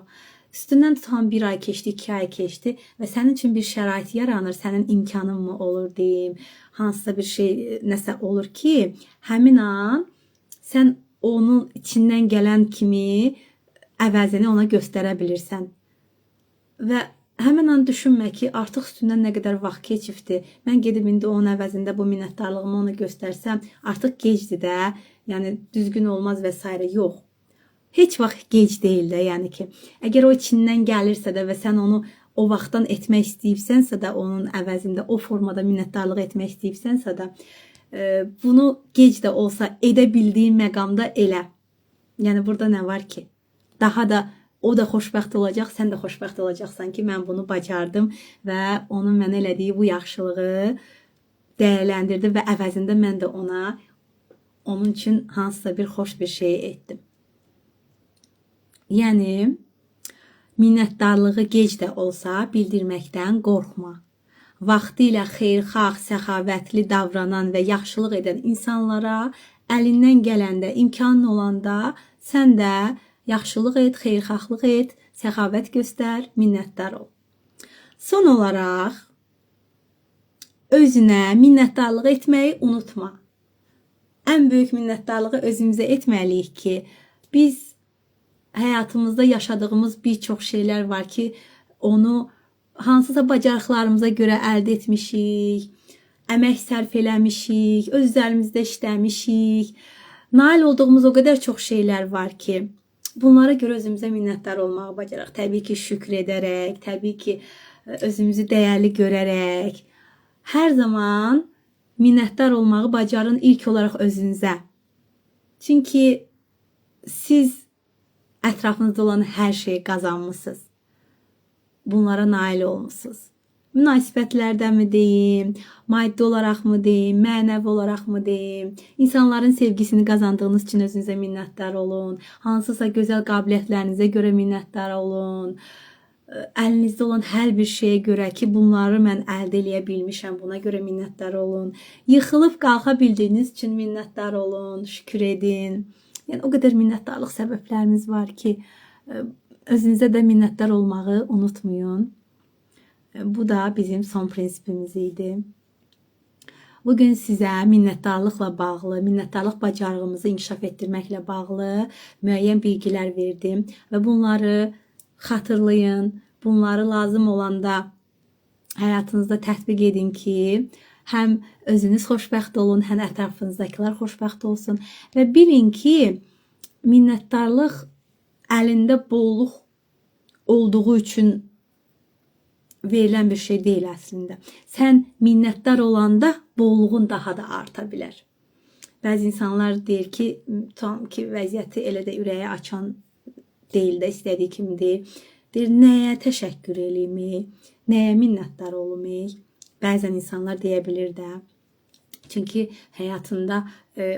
Üstündən tutan 1 ay keçdi, 2 ay keçdi və sənin üçün bir şərait yaranır, sənin imkanın mı olur deyim, hansısa bir şey, nəsə olur ki, həmin an sən onun içindən gələn kimi əvəzini ona göstərə bilirsən. Və həmin an düşünmə ki, artıq üstündən nə qədər vaxt keçibdir. Mən gedib indi onun əvəzində bu minnətdarlığımı ona göstərsəm, artıq gecdir də, yəni düzgün olmaz və s. Yox. Heç vaxt gec deyil də, yəni ki, əgər o içindən gəlirsə də və sən onu o vaxtdan etmək istəyirsənsə də, onun əvəzində o formada minnətdarlıq etmək istəyirsənsə də, bunu gec də olsa edə bildiyin məqamda elə. Yəni burada nə var ki, daha da o da xoşbəxt olacaq, sən də xoşbəxt olacaqsan ki, mən bunu bacardım və onun mənə elədiyi bu yaxşılığı dəyərləndirdim və əvəzində mən də ona onun üçün hansısa bir xoş bir şey etdim. Yəni, minnətdarlığı gec də olsa bildirməkdən qorxma. Vaxtı ilə xeyirxah, səxavətli davranan və yaxşılıq edən insanlara əlindən gələndə, imkanın olanda sən də yaxşılıq et, xeyirxahlıq et, səxavət göstər, minnətdar ol. Son olaraq, özünə minnətdarlıq etməyi unutma. Ən böyük minnətdarlığı özümüzə etməliyik ki, biz həyatımızda yaşadığımız bir çox şeylər var ki, onu hansısa bacarıqlarımıza görə əldə etmişik, əmək sərf eləmişik, öz üzərimizdə işləmişik. Nail olduğumuz o qədər çox şeylər var ki, Bunlara görə özümüzə minnətdar olmağı bacaraq. Təbii ki, şükür edərək, təbii ki, özümüzü dəyərli görərək. Hər zaman minnətdar olmağı bacarın ilk olaraq özünüzə. Çünki siz ətrafınızda olan hər şeyi qazanmısınız. Bunlara nail olmuşsunuz. Münasibətlərdənmi deyim, maddi olaraqmı deyim, mənəvi olaraqmı deyim, insanların sevgisini qazandığınız üçün özünüzə minnətdar olun. Hansısa gözəl qabiliyyətlərinizə görə minnətdar olun. Əlinizdə olan hər bir şeyə görə ki, bunları mən əldə edə bilmişəm, buna görə minnətdar olun. Yıxılıb qalxa bildiyiniz üçün minnətdar olun, şükür edin. Yəni o qədər minnətdarlıq səbəblərimiz var ki, özünüzə də minnətdar olmağı unutmayın. Bu da bizim son prinsipimiz idi. Bugün sizə minnətdarlıqla bağlı, minnətdarlıq bacarığımızı inkişaf etdirməklə bağlı müəyyən bilgilər verdim və bunları xatırlayın, bunları lazım olanda həyatınızda tətbiq edin ki, həm özünüz xoşbəxt olun, həm ətrafınızdakılar xoşbəxt olsun və bilin ki, minnətdarlıq əlində bolluq olduğu üçün verilən bir şey deyil əslində. Sən minnətdar olanda bolluğun daha da arta bilər. Bəzi insanlar deyir ki, tam ki vəziyyəti elə də ürəyə açan deyil də, istədiyi kimi deyil. Deyir, nəyə təşəkkür eləyim, nəyə minnətdar olum? Bəzən insanlar deyə bilir də. Çünki həyatında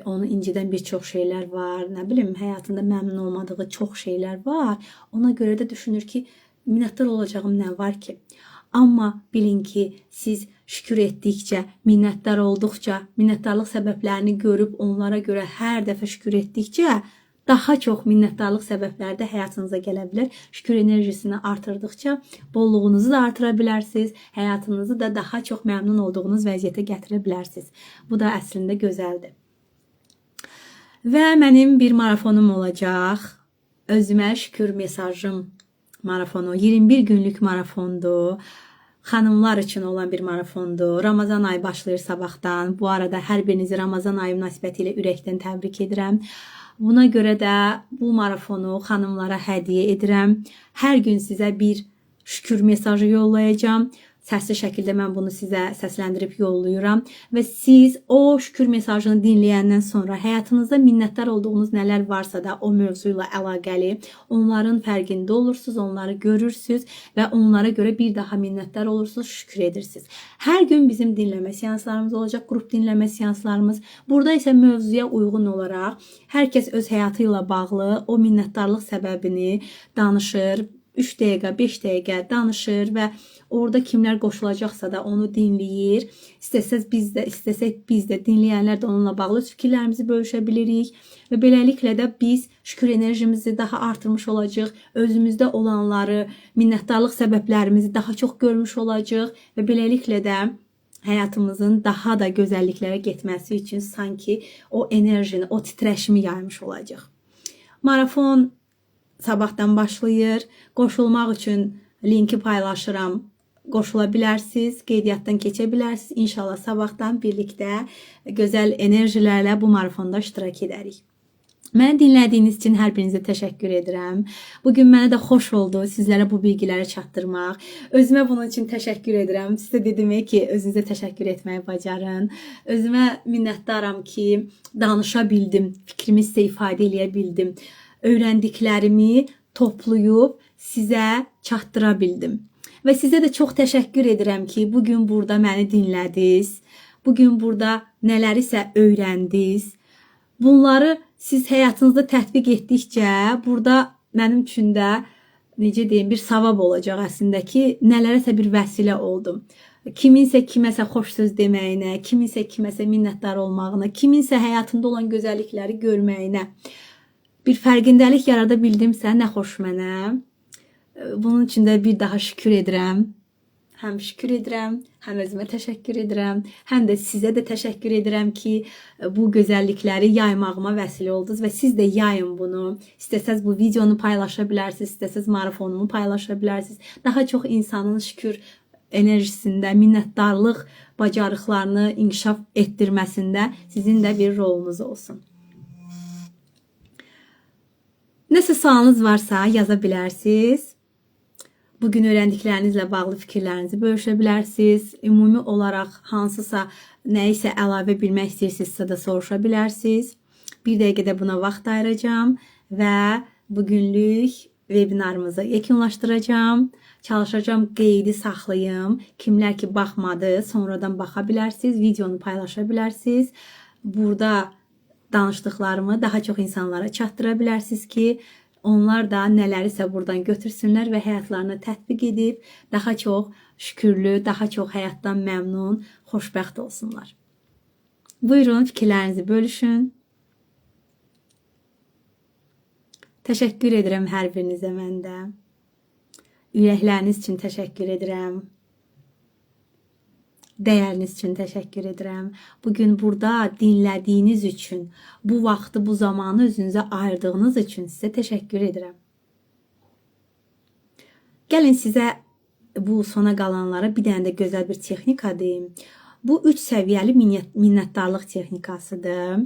onu incidən bir çox şeylər var. Nə bilim, həyatında məmnun olmadığı çox şeylər var. Ona görə də düşünür ki, minnətdar olacağım nə var ki? Amma bilin ki, siz şükür etdikcə, minnətdar olduqca, minnətdarlıq səbəblərini görüb onlara görə hər dəfə şükür etdikcə, daha çox minnətdarlıq səbəbləri də həyatınıza gələ bilər. Şükür enerjisini artırdıqca bolluğunuzu da artıra bilərsiniz, həyatınızı da daha çox məmnun olduğunuz vəziyyətə gətirə bilərsiniz. Bu da əslində gözəldir. Və mənim bir marafonum olacaq. Özümə şükür mesajım marafonu. 21 günlük marafondur. Xanımlar üçün olan bir marafondur. Ramazan ayı başlayır sabahdan. Bu arada hər birinizi Ramazan ayı münasibəti ilə ürəkdən təbrik edirəm. Buna görə də bu marafonu xanımlara hədiyyə edirəm. Hər gün sizə bir şükür mesajı yollayacağım. Səsli şəkildə mən bunu sizə səsləndirib yollayıram. Və siz o şükür mesajını dinləyəndən sonra həyatınızda minnətdar olduğunuz nələr varsa da o mövzuyla əlaqəli onların fərqində olursunuz, onları görürsünüz və onlara görə bir daha minnətdar olursunuz, şükür edirsiniz. Hər gün bizim dinləmə seanslarımız olacaq, qrup dinləmə seanslarımız. Burada isə mövzuya uyğun olaraq hər kəs öz həyatı ilə bağlı o minnətdarlıq səbəbini danışır. 3 dəqiqə, 5 dəqiqə danışır və orada kimlər qoşulacaqsa da onu dinləyir. İstəsək biz də dinləyənlər də onunla bağlı fikirlərimizi bölüşə bilirik və beləliklə də biz şükür enerjimizi daha artırmış olacağıq. Özümüzdə olanları, minnətdarlıq səbəblərimizi daha çox görmüş olacağıq və beləliklə də həyatımızın daha da gözəlliklərə getməsi üçün sanki o enerjini, o titreşimi yaymış olacaq. Marafon sabahdan başlayır. Qoşulmaq üçün linki paylaşıram. Qoşula bilərsiniz, qeydiyyatdan keçə bilərsiniz. İnşallah sabahdan birlikdə gözəl enerjilərlə bu marafonda iştirak edərik. Məni dinlədiyiniz üçün hər birinizə təşəkkür edirəm. Bugün mənə də xoş oldu sizlərə bu bilgiləri çatdırmaq. Özümə bunun üçün təşəkkür edirəm. Sizə dedim ki, özünüzə təşəkkür etməyi bacarın. Özümə minnətdaram ki, danışa bildim, fikrimi sizə ifadə edə bildim. Öyrəndiklərimi toplayıb sizə çatdıra bildim. Və sizə də çox təşəkkür edirəm ki, bugün burada məni dinlədiniz. Bugün burada nələrisə öyrəndiniz. Bunları siz həyatınızda tətbiq etdikcə, burada mənim üçün də necə deyim, bir savab olacaq əslində ki, nələrisə bir vəsilə oldum. Kiminsə kiməsə xoş söz deməyinə, kiminsə kiməsə minnətdar olmağına, kiminsə həyatında olan gözəllikləri görməyinə bir fərqindəlik yarada bildimsə, nə xoş mənə. Bunun üçün də bir daha şükür edirəm. Həm şükür edirəm, həm özümə təşəkkür edirəm, həm də sizə də təşəkkür edirəm ki, bu gözəllikləri yaymağıma vəsilə oldunuz və siz də yayın bunu. İstəsəz bu videonu paylaşa bilərsiniz, istəsəz marafonumu paylaşa bilərsiniz. Daha çox insanın şükür enerjisində, minnətdarlıq bacarıqlarını inkişaf etdirməsində sizin də bir rolunuz olsun. Nəsə sualınız varsa yaza bilərsiniz. Bugün öyrəndiklərinizlə bağlı fikirlərinizi bölüşə bilərsiniz. Ümumi olaraq hansısa nəyisə əlavə bilmək istəyirsinizsə də soruşa bilərsiniz. Bir dəqiqədə buna vaxt ayıracağam və bugünlük webinarımızı yekunlaşdıracağım. Çalışacağım qeydi saxlayım. Kimlər ki baxmadı, sonradan baxa bilərsiniz, videonu paylaşa bilərsiniz. Burada danışdıqlarımı daha çox insanlara çatdıra bilərsiniz ki, onlar da nələrisə buradan götürsünlər və həyatlarına tətbiq edib daha çox şükürlü, daha çox həyatdan məmnun, xoşbəxt olsunlar. Buyurun, fikirlərinizi bölüşün. Təşəkkür edirəm hər birinizə məndə. Ürəkləriniz üçün təşəkkür edirəm. Dəyəriniz üçün təşəkkür edirəm. Bugün burada dinlədiyiniz üçün, bu vaxtı, bu zamanı özünüzə ayırdığınız üçün sizə təşəkkür edirəm. Gəlin sizə bu sona qalanlara bir dənə də gözəl bir texnika deyim. Bu 3 səviyyəli minnətdarlıq texnikasıdır.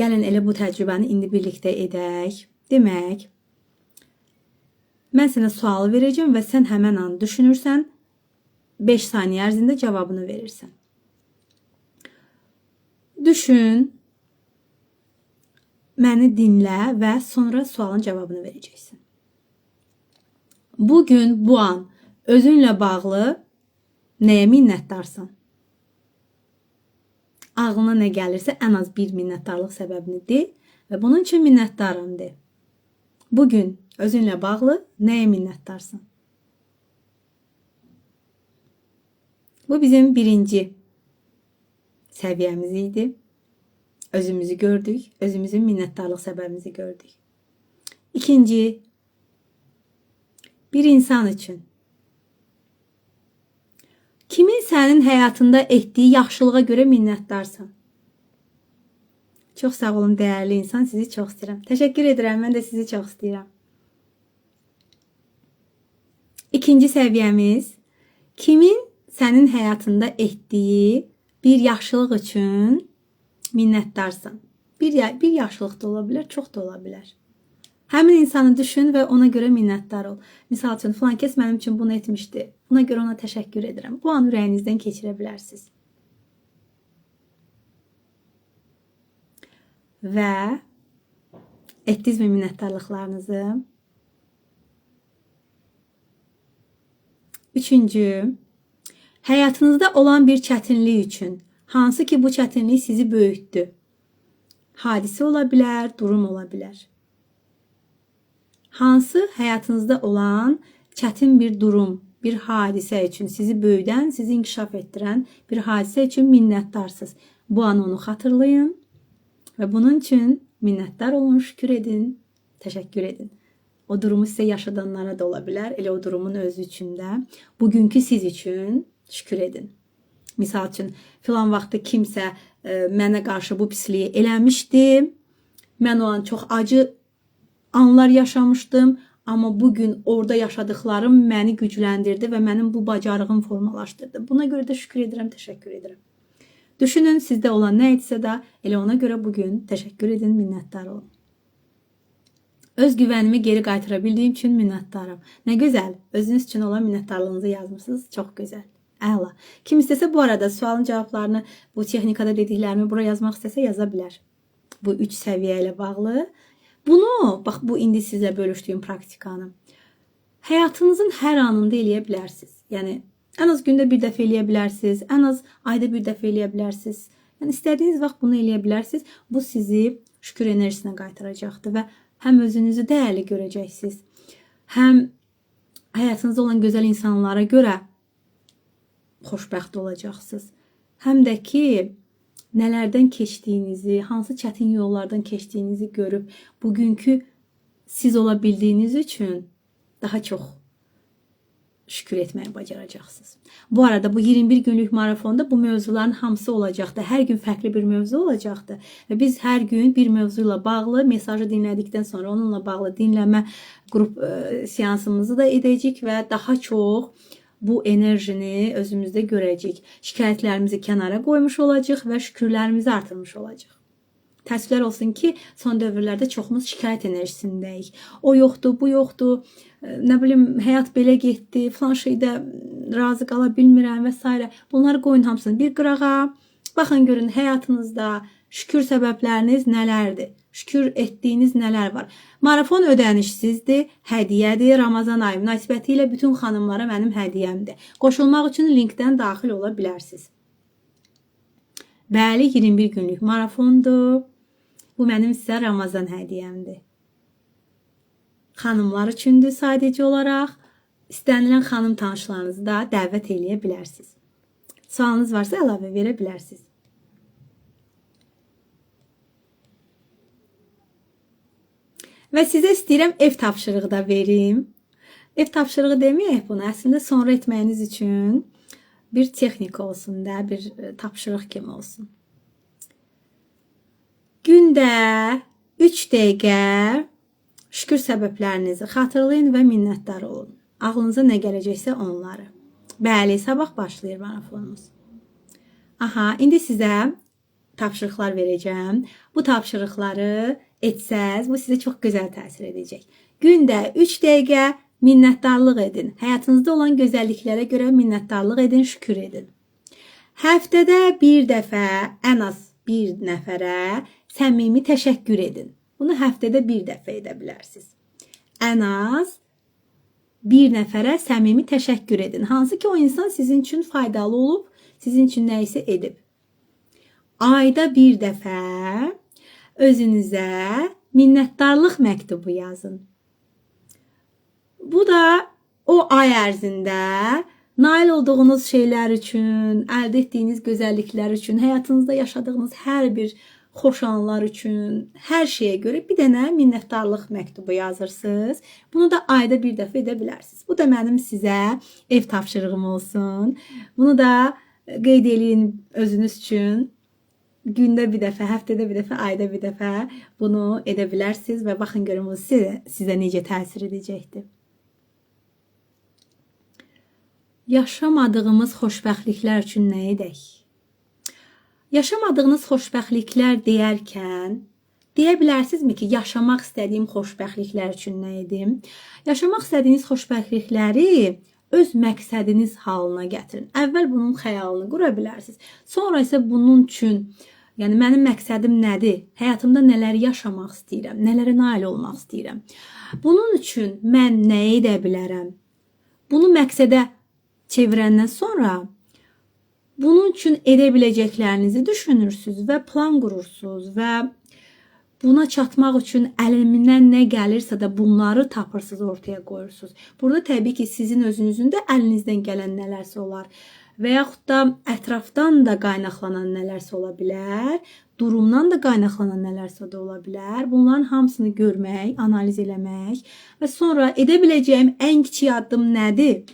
Gəlin elə bu təcrübəni indi birlikdə edək. Demək, mən sənə sualı verəcəm və sən həmən an düşünürsən, 5 saniyə ərzində cavabını verirsən. Düşün, məni dinlə və sonra sualın cavabını verəcəksən. Bugün, bu an özünlə bağlı nəyə minnətdarsan? Ağlına nə gəlirsə ən az bir minnətdarlıq səbəbini de və bunun üçün minnətdaram de. Bugün özünlə bağlı nəyə minnətdarsan? Bu bizim birinci səviyyəmiz idi. Özümüzü gördük, özümüzün minnətdarlıq səbəbimizi gördük. İkinci, bir insan üçün. Kimin sənin həyatında etdiyi yaxşılığa görə minnətdarsan? Çox sağ olun, dəyərli insan, sizi çox istəyirəm. Təşəkkür edirəm, mən də sizi çox istəyirəm. İkinci səviyyəmiz, kimin sənin həyatında etdiyi bir yaxşılıq üçün minnətdarsan. Bir yaxşılıq da ola bilər, çox da ola bilər. Həmin insanı düşün və ona görə minnətdar ol. Misal üçün, filan kəs mənim üçün bunu etmişdi. Buna görə ona təşəkkür edirəm. Bu an ürəyinizdən keçirə bilərsiniz. Və etdinizmi minnətdarlıqlarınızı? Üçüncü, həyatınızda olan bir çətinlik üçün, hansı ki bu çətinlik sizi böyütdü. Hadisə ola bilər, durum ola bilər. Hansı həyatınızda olan çətin bir durum, bir hadisə üçün sizi böyüdən, sizi inkişaf etdirən bir hadisə üçün minnətdarsınız. Bu an onu xatırlayın və bunun üçün minnətdar olun, şükür edin, təşəkkür edin. O durumu sizə yaşadanlara da ola bilər, elə o durumun özü üçün də. Bugünkü siz üçün şükür edin. Misal üçün, filan vaxtda kimsə mənə qarşı bu pisliyi eləmişdi. Mən o an çox acı anlar yaşamışdım. Amma bugün orada yaşadıklarım məni gücləndirdi və mənim bu bacarığım formalaşdırdı. Buna görə də şükür edirəm, təşəkkür edirəm. Düşünün, sizdə olan nə etsə də elə ona görə bugün təşəkkür edin, minnətdar olun. Öz güvənimi geri qaytıra bildiyim üçün minnətdaram. Nə gözəl, özünüz üçün olan minnətdarlığınızı yazmışsınız. Çox gözəl. Əla. Kim istəsə bu arada sualın cavablarını, bu texnikada dediklərimi bura yazmaq istəsə yaza bilər. Bu 3 səviyyə ilə bağlı. Bunu, bax bu indi sizə bölüşdüyüm praktikanı həyatınızın hər anında eləyə bilərsiniz. Yəni, ən az gündə bir dəfə eləyə bilərsiniz, ən az ayda bir dəfə eləyə bilərsiniz. Yəni, istədiyiniz vaxt bunu eləyə bilərsiniz. Bu sizi şükür enerjisinə qaytaracaqdır və həm özünüzü dəyərli görəcəksiniz, həm həyatınızda olan gözəl insanlara görə xoşbəxt olacaqsınız. Həm də ki, nələrdən keçdiyinizi, hansı çətin yollardan keçdiyinizi görüb, bugünkü siz ola bildiyiniz üçün daha çox şükür etməyi bacaracaqsınız. Bu arada bu 21 günlük marafonda bu mövzuların hamısı olacaqdır. Hər gün fərqli bir mövzu olacaqdır. Və biz hər gün bir mövzu ilə bağlı mesajı dinlədikdən sonra onunla bağlı dinləmə qrup seansımızı da edəcəyik və daha çox bu enerjini özümüzdə görəcəyik. Şikayətlərimizi kənara qoymuş olacaq və şükürlərimizi artırmış olacaq. Təəssüflər olsun ki, son dövrlərdə çoxumuz şikayət enerjisindəyik. O yoxdur, bu yoxdur, nə bilim, həyat belə getdi, filan şeydə razı qala bilmirəm və s. Bunları qoyun hamısını bir qırağa. Baxın görün həyatınızda şükür səbəbləriniz nələrdir? Şükür etdiyiniz nələr var? Marafon ödənişsizdir, hədiyyədir. Ramazan ayı münasibətilə bütün xanımlara mənim hədiyyəmdir. Qoşulmaq üçün linkdən daxil ola bilərsiniz. Bəli, 21 günlük marafondur. Bu mənim sizə Ramazan hədiyyəmdir. Xanımlar üçündür sadəcə olaraq. İstənilən xanım tanışlarınızı da dəvət eləyə bilərsiniz. Sualınız varsa əlavə verə bilərsiniz. Və sizə istəyirəm ev tapşırığı da verim. Ev tapşırığı deməyək bunu, əslində sonra etməyiniz üçün bir texnika olsun da, bir tapşırıq kimi olsun. Gündə 3 dəqiqə şükür səbəblərinizi xatırlayın və minnətdar olun. Ağlınıza nə gələcəksə onları. Bəli, sabah başlayır marafonumuz. Aha, indi sizə tapşırıqlar verəcəm. Bu tapşırıqları etsəz, bu sizə çox gözəl təsir edəcək. Gündə 3 dəqiqə minnətdarlıq edin. Həyatınızda olan gözəlliklərə görə minnətdarlıq edin, şükür edin. Həftədə bir dəfə ən az bir nəfərə səmimi təşəkkür edin. Bunu həftədə bir dəfə edə bilərsiniz. Ən az bir nəfərə səmimi təşəkkür edin. Hansı ki o insan sizin üçün faydalı olub, sizin üçün nə isə edib. Ayda bir dəfə özünüzə minnətdarlıq məktubu yazın. Bu da o ay ərzində nail olduğunuz şeylər üçün, əldə etdiyiniz gözəlliklər üçün, həyatınızda yaşadığınız hər bir xoş anlar üçün, hər şeyə görə bir dənə minnətdarlıq məktubu yazırsınız. Bunu da ayda bir dəfə edə bilərsiniz. Bu da mənim sizə ev tapşırığım olsun. Bunu da qeyd eləyin özünüz üçün. Gündə bir dəfə, həftədə bir dəfə, ayda bir dəfə bunu edə bilərsiniz və baxın görün bu sizə necə təsir edəcəkdir. Yaşamadığımız xoşbəxtliklər üçün nə edək? Yaşamadığınız xoşbəxtliklər deyərkən, deyə bilərsinizmi ki, yaşamaq istədiyim xoşbəxtliklər üçün nə edim? Yaşamaq istədiyiniz xoşbəxtlikləri öz məqsədiniz halına gətirin. Əvvəl bunun xəyalını qura bilərsiniz. Sonra isə bunun üçün, yəni mənim məqsədim nədir? Həyatımda nələri yaşamaq istəyirəm? Nələrə nail olmaq istəyirəm? Bunun üçün mən nə edə bilərəm? Bunu məqsədə çevirəndən sonra bunun üçün edə biləcəklərinizi düşünürsünüz və plan qurursunuz və buna çatmaq üçün əlimdən nə gəlirsə də bunları tapırsınız, ortaya qoyursunuz. Burada təbii ki, sizin özünüzün də əlinizdən gələn nələrsə olar və yaxud da ətrafdan da qaynaqlanan nələrsə ola bilər, durumdan da qaynaqlanan nələrsə də ola bilər. Bunların hamısını görmək, analiz eləmək və sonra edə biləcəyim ən kiçik addım nədir?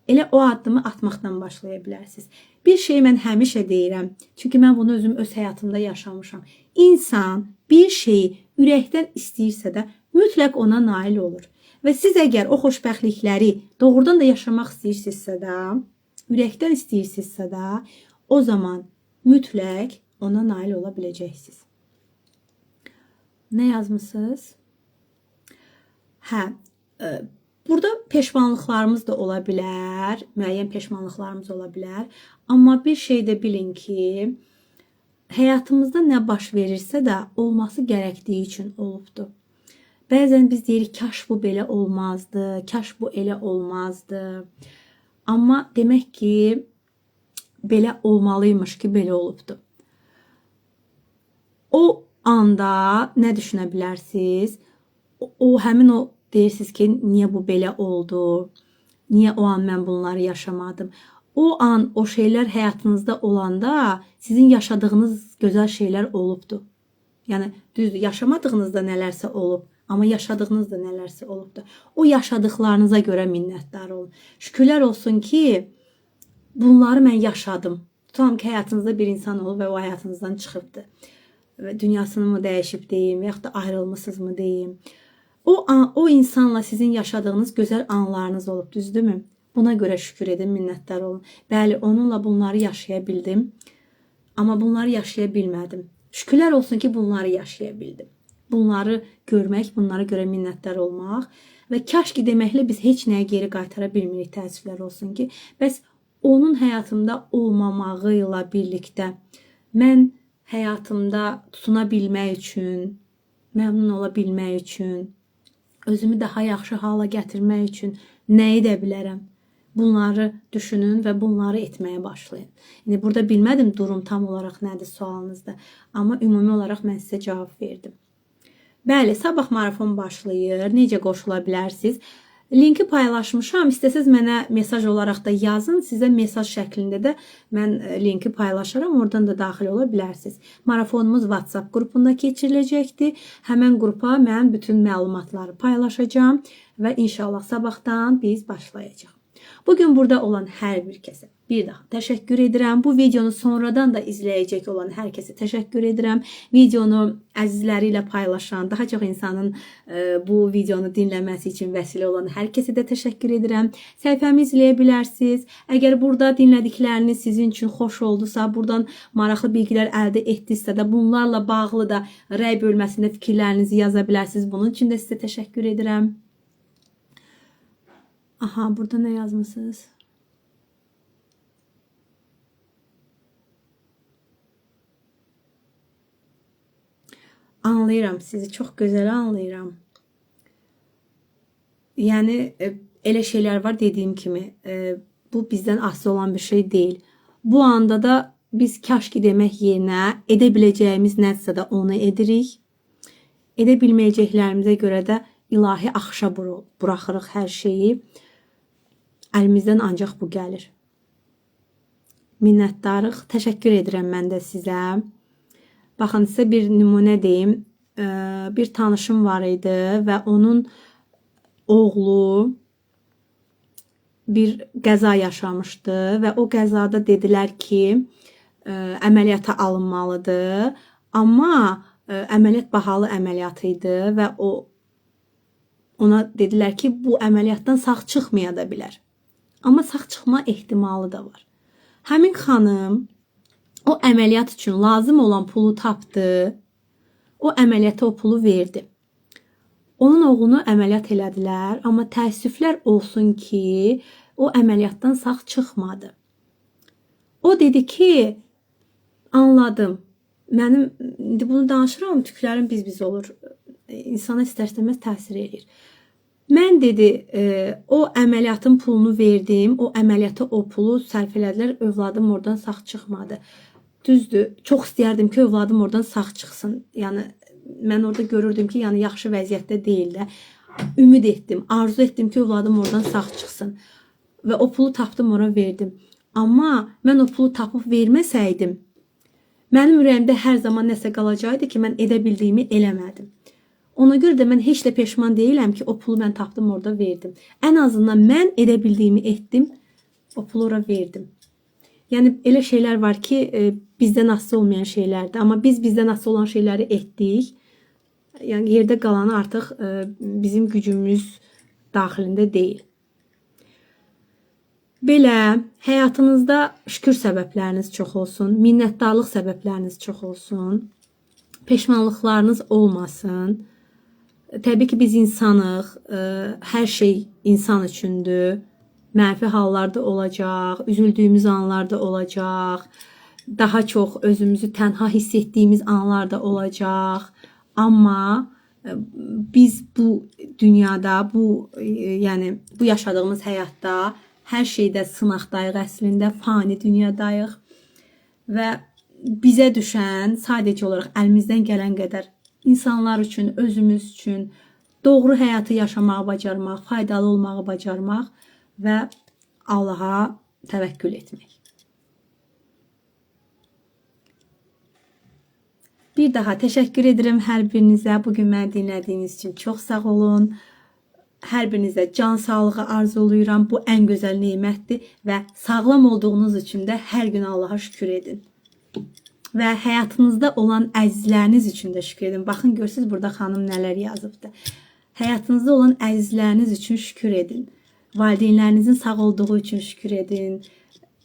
Elə o addımı atmaqdan başlaya bilərsiniz. Bir şey mən həmişə deyirəm, çünki mən bunu özüm öz həyatımda yaşamışam. İnsan bir şeyi ürəkdən istəyirsə də mütləq ona nail olur. Və siz əgər o xoşbəxtlikləri doğrudan da yaşamaq istəyirsinizsə də, ürəkdən istəyirsinizsə də, o zaman mütləq ona nail ola biləcəksiniz. Nə yazmısınız? Burada peşmanlıqlarımız da ola bilər, müəyyən peşmanlıqlarımız ola bilər. Amma bir şey də bilin ki, həyatımızda nə baş verirsə də olması gərəkdiyi üçün olubdur. Bəzən biz deyirik, kaş bu belə olmazdı, kaş bu elə olmazdı. Amma demək ki, belə olmalıymış ki, belə olubdur. O anda nə düşünə bilərsiniz? Həmin o deyirsiniz ki, niyə bu belə oldu? Niyə o an mən bunları yaşamadım? O an, o şeylər həyatınızda olanda sizin yaşadığınız gözəl şeylər olubdur. Yəni, düzdür, yaşamadığınızda nələrsə olub, amma yaşadığınızda nələrsə olubdur. O yaşadıqlarınıza görə minnətdar olun. Şükürlər olsun ki, bunları mən yaşadım. Tutalım ki, həyatınızda bir insan olub və o həyatınızdan çıxıbdır. Dünyasını mı dəyişib deyim, yaxud da ayrılmışsınız mı deyim. O insanla sizin yaşadığınız gözəl anlarınız olub, düzdürmü? Buna görə şükür edin, minnətdar olun. Bəli, onunla bunları yaşaya bildim, amma bunları yaşaya bilmədim. Şükürlər olsun ki, bunları yaşaya bildim. Bunları görmək, bunlara görə minnətdar olmaq və kaş ki deməklə biz heç nəyə geri qaytara bilmirik, təəssüflər olsun ki. Bəs onun həyatımda olmamağı ilə birlikdə mən həyatımda tutuna bilmək üçün, məmnun ola bilmək üçün, özümü daha yaxşı hala gətirmək üçün nə edə bilərəm? Bunları düşünün və bunları etməyə başlayın. İndi burada bilmədim durum tam olaraq nədir sualınızda, amma ümumi olaraq mən sizə cavab verdim. Bəli, sabah marafon başlayır. Necə qoşula bilərsiniz? Linki paylaşmışam. İstəsəz mənə mesaj olaraq da yazın. Sizə mesaj şəklində də mən linki paylaşaram. Oradan da daxil ola bilərsiniz. Marafonumuz WhatsApp qrupunda keçiriləcəkdir. Həmən qrupa mən bütün məlumatları paylaşacağam və inşallah sabahdan biz başlayacağıq. Bugün burada olan hər bir kəsə bir daha təşəkkür edirəm. Bu videonu sonradan da izləyəcək olan hər kəsə təşəkkür edirəm. Videonu əzizləri ilə paylaşan, daha çox insanın bu videonu dinləməsi üçün vəsilə olan hər kəsə də təşəkkür edirəm. Səhifəmi izləyə bilərsiniz. Əgər burada dinlədikləriniz sizin üçün xoş oldusa, buradan maraqlı bilgilər əldə etdinizsə də bunlarla bağlı da rəy bölməsində fikirlərinizi yaza bilərsiniz. Bunun üçün də sizə təşəkkür edirəm. Aha, burada nə yazmışsınız? Anlayıram sizi, çox gözəl anlayıram. Yəni elə şeylər var dediyim kimi, bu bizdən asılı olan bir şey deyil. Bu anda da biz kaş ki demək yerinə edə biləcəyimiz nəsə də onu edirik. Edə bilməyəcəklərimizə görə də ilahi axışa buraxırıq hər şeyi. Əlimizdən ancaq bu gəlir. Minnətdarıq. Təşəkkür edirəm mən də sizə. Baxın, sizə bir nümunə deyim. Bir tanışım var idi və onun oğlu bir qəza yaşamışdı və o qəzada dedilər ki, əməliyyata alınmalıdır. Amma əməliyyat bahalı əməliyyat idi və ona dedilər ki, bu əməliyyatdan sağ çıxmaya da bilər. Amma sağ çıxma ehtimalı da var. Həmin xanım o əməliyyat üçün lazım olan pulu tapdı. O əməliyyata o pulu verdi. Onun oğlunu əməliyyat elədilər, amma təəssüflər olsun ki, o əməliyyatdan sağ çıxmadı. O dedi ki, anladım. Mənim indi bunu danışıram, tüklərim biz olur. İnsana istər-istəməz təsir edir. Mən dedi, o əməliyyatın pulunu verdim, o əməliyyata o pulu sərf elədilər, övladım oradan sağ çıxmadı. Düzdür, çox istəyərdim ki, övladım oradan sağ çıxsın. Yəni, mən orada görürdüm ki, yəni yaxşı vəziyyətdə deyil də. Ümid etdim, arzu etdim ki, övladım oradan sağ çıxsın. Və o pulu tapdım, ora verdim. Amma mən o pulu tapıb verməsəydim, mənim ürəyimdə hər zaman nəsə qalacaqdı ki, mən edə bildiyimi eləmədim. Ona görə də mən heç də peşman deyiləm ki, o pulu mən tapdım, orada verdim. Ən azından mən edə bildiyimi etdim, o pulu ora verdim. Yəni, elə şeylər var ki, bizdən asılı olmayan şeylərdir. Amma biz bizdən asılı olan şeyləri etdik. Yəni, yerdə qalanı artıq bizim gücümüz daxilində deyil. Belə, həyatınızda şükür səbəbləriniz çox olsun, minnətdarlıq səbəbləriniz çox olsun, peşmanlıqlarınız olmasın. Təbii ki, biz insanıq, hər şey insan üçündür. Mənfi hallarda olacaq, üzüldüyümüz anlarda olacaq, daha çox özümüzü tənha hiss etdiyimiz anlarda olacaq. Amma biz bu dünyada, yəni bu yaşadığımız həyatda hər şeydə sınaqdayıq, əslində fani dünyadayıq və bizə düşən sadəcə olaraq əlimizdən gələn qədər insanlar üçün, özümüz üçün doğru həyatı yaşamağı bacarmaq, faydalı olmağı bacarmaq və Allaha təvəkkül etmək. Bir daha təşəkkür edirəm hər birinizə. Bugün məni dinlədiyiniz üçün çox sağ olun. Hər birinizə can sağlığı arzuluyuram. Bu ən gözəl nemətdir və sağlam olduğunuz üçün də hər gün Allaha şükür edin. Və həyatınızda olan əzizləriniz üçün də şükür edin. Baxın, görürsünüz burada xanım nələr yazıbdı. Həyatınızda olan əzizləriniz üçün şükür edin. Valideynlərinizin sağ olduğu üçün şükür edin.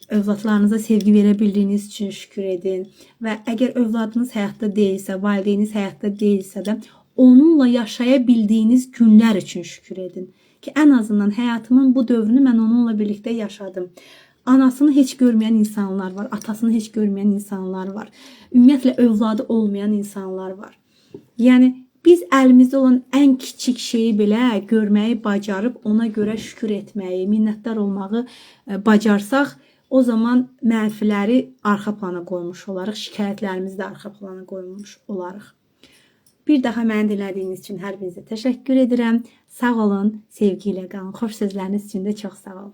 Övladlarınıza sevgi verə bildiyiniz üçün şükür edin. Və əgər övladınız həyatda deyilsə, valideyniniz həyatda deyilsə də onunla yaşaya bildiyiniz günlər üçün şükür edin. Ki ən azından həyatımın bu dövrünü mən onunla birlikdə yaşadım. Anasını heç görməyən insanlar var, atasını heç görməyən insanlar var. Ümumiyyətlə övladı olmayan insanlar var. Yəni biz əlimizdə olan ən kiçik şeyi belə görməyi bacarıb ona görə şükür etməyi, minnətdar olmağı bacarsaq, o zaman mənfiləri arxa plana qoymuş olarıq, şikayətlərimizi də arxa plana qoymuş olarıq. Bir daha məni dinlədiyiniz üçün hər birinizə təşəkkür edirəm. Sağ olun, sevgi ilə qalın. Xoş sözləriniz üçün də çox sağ olun.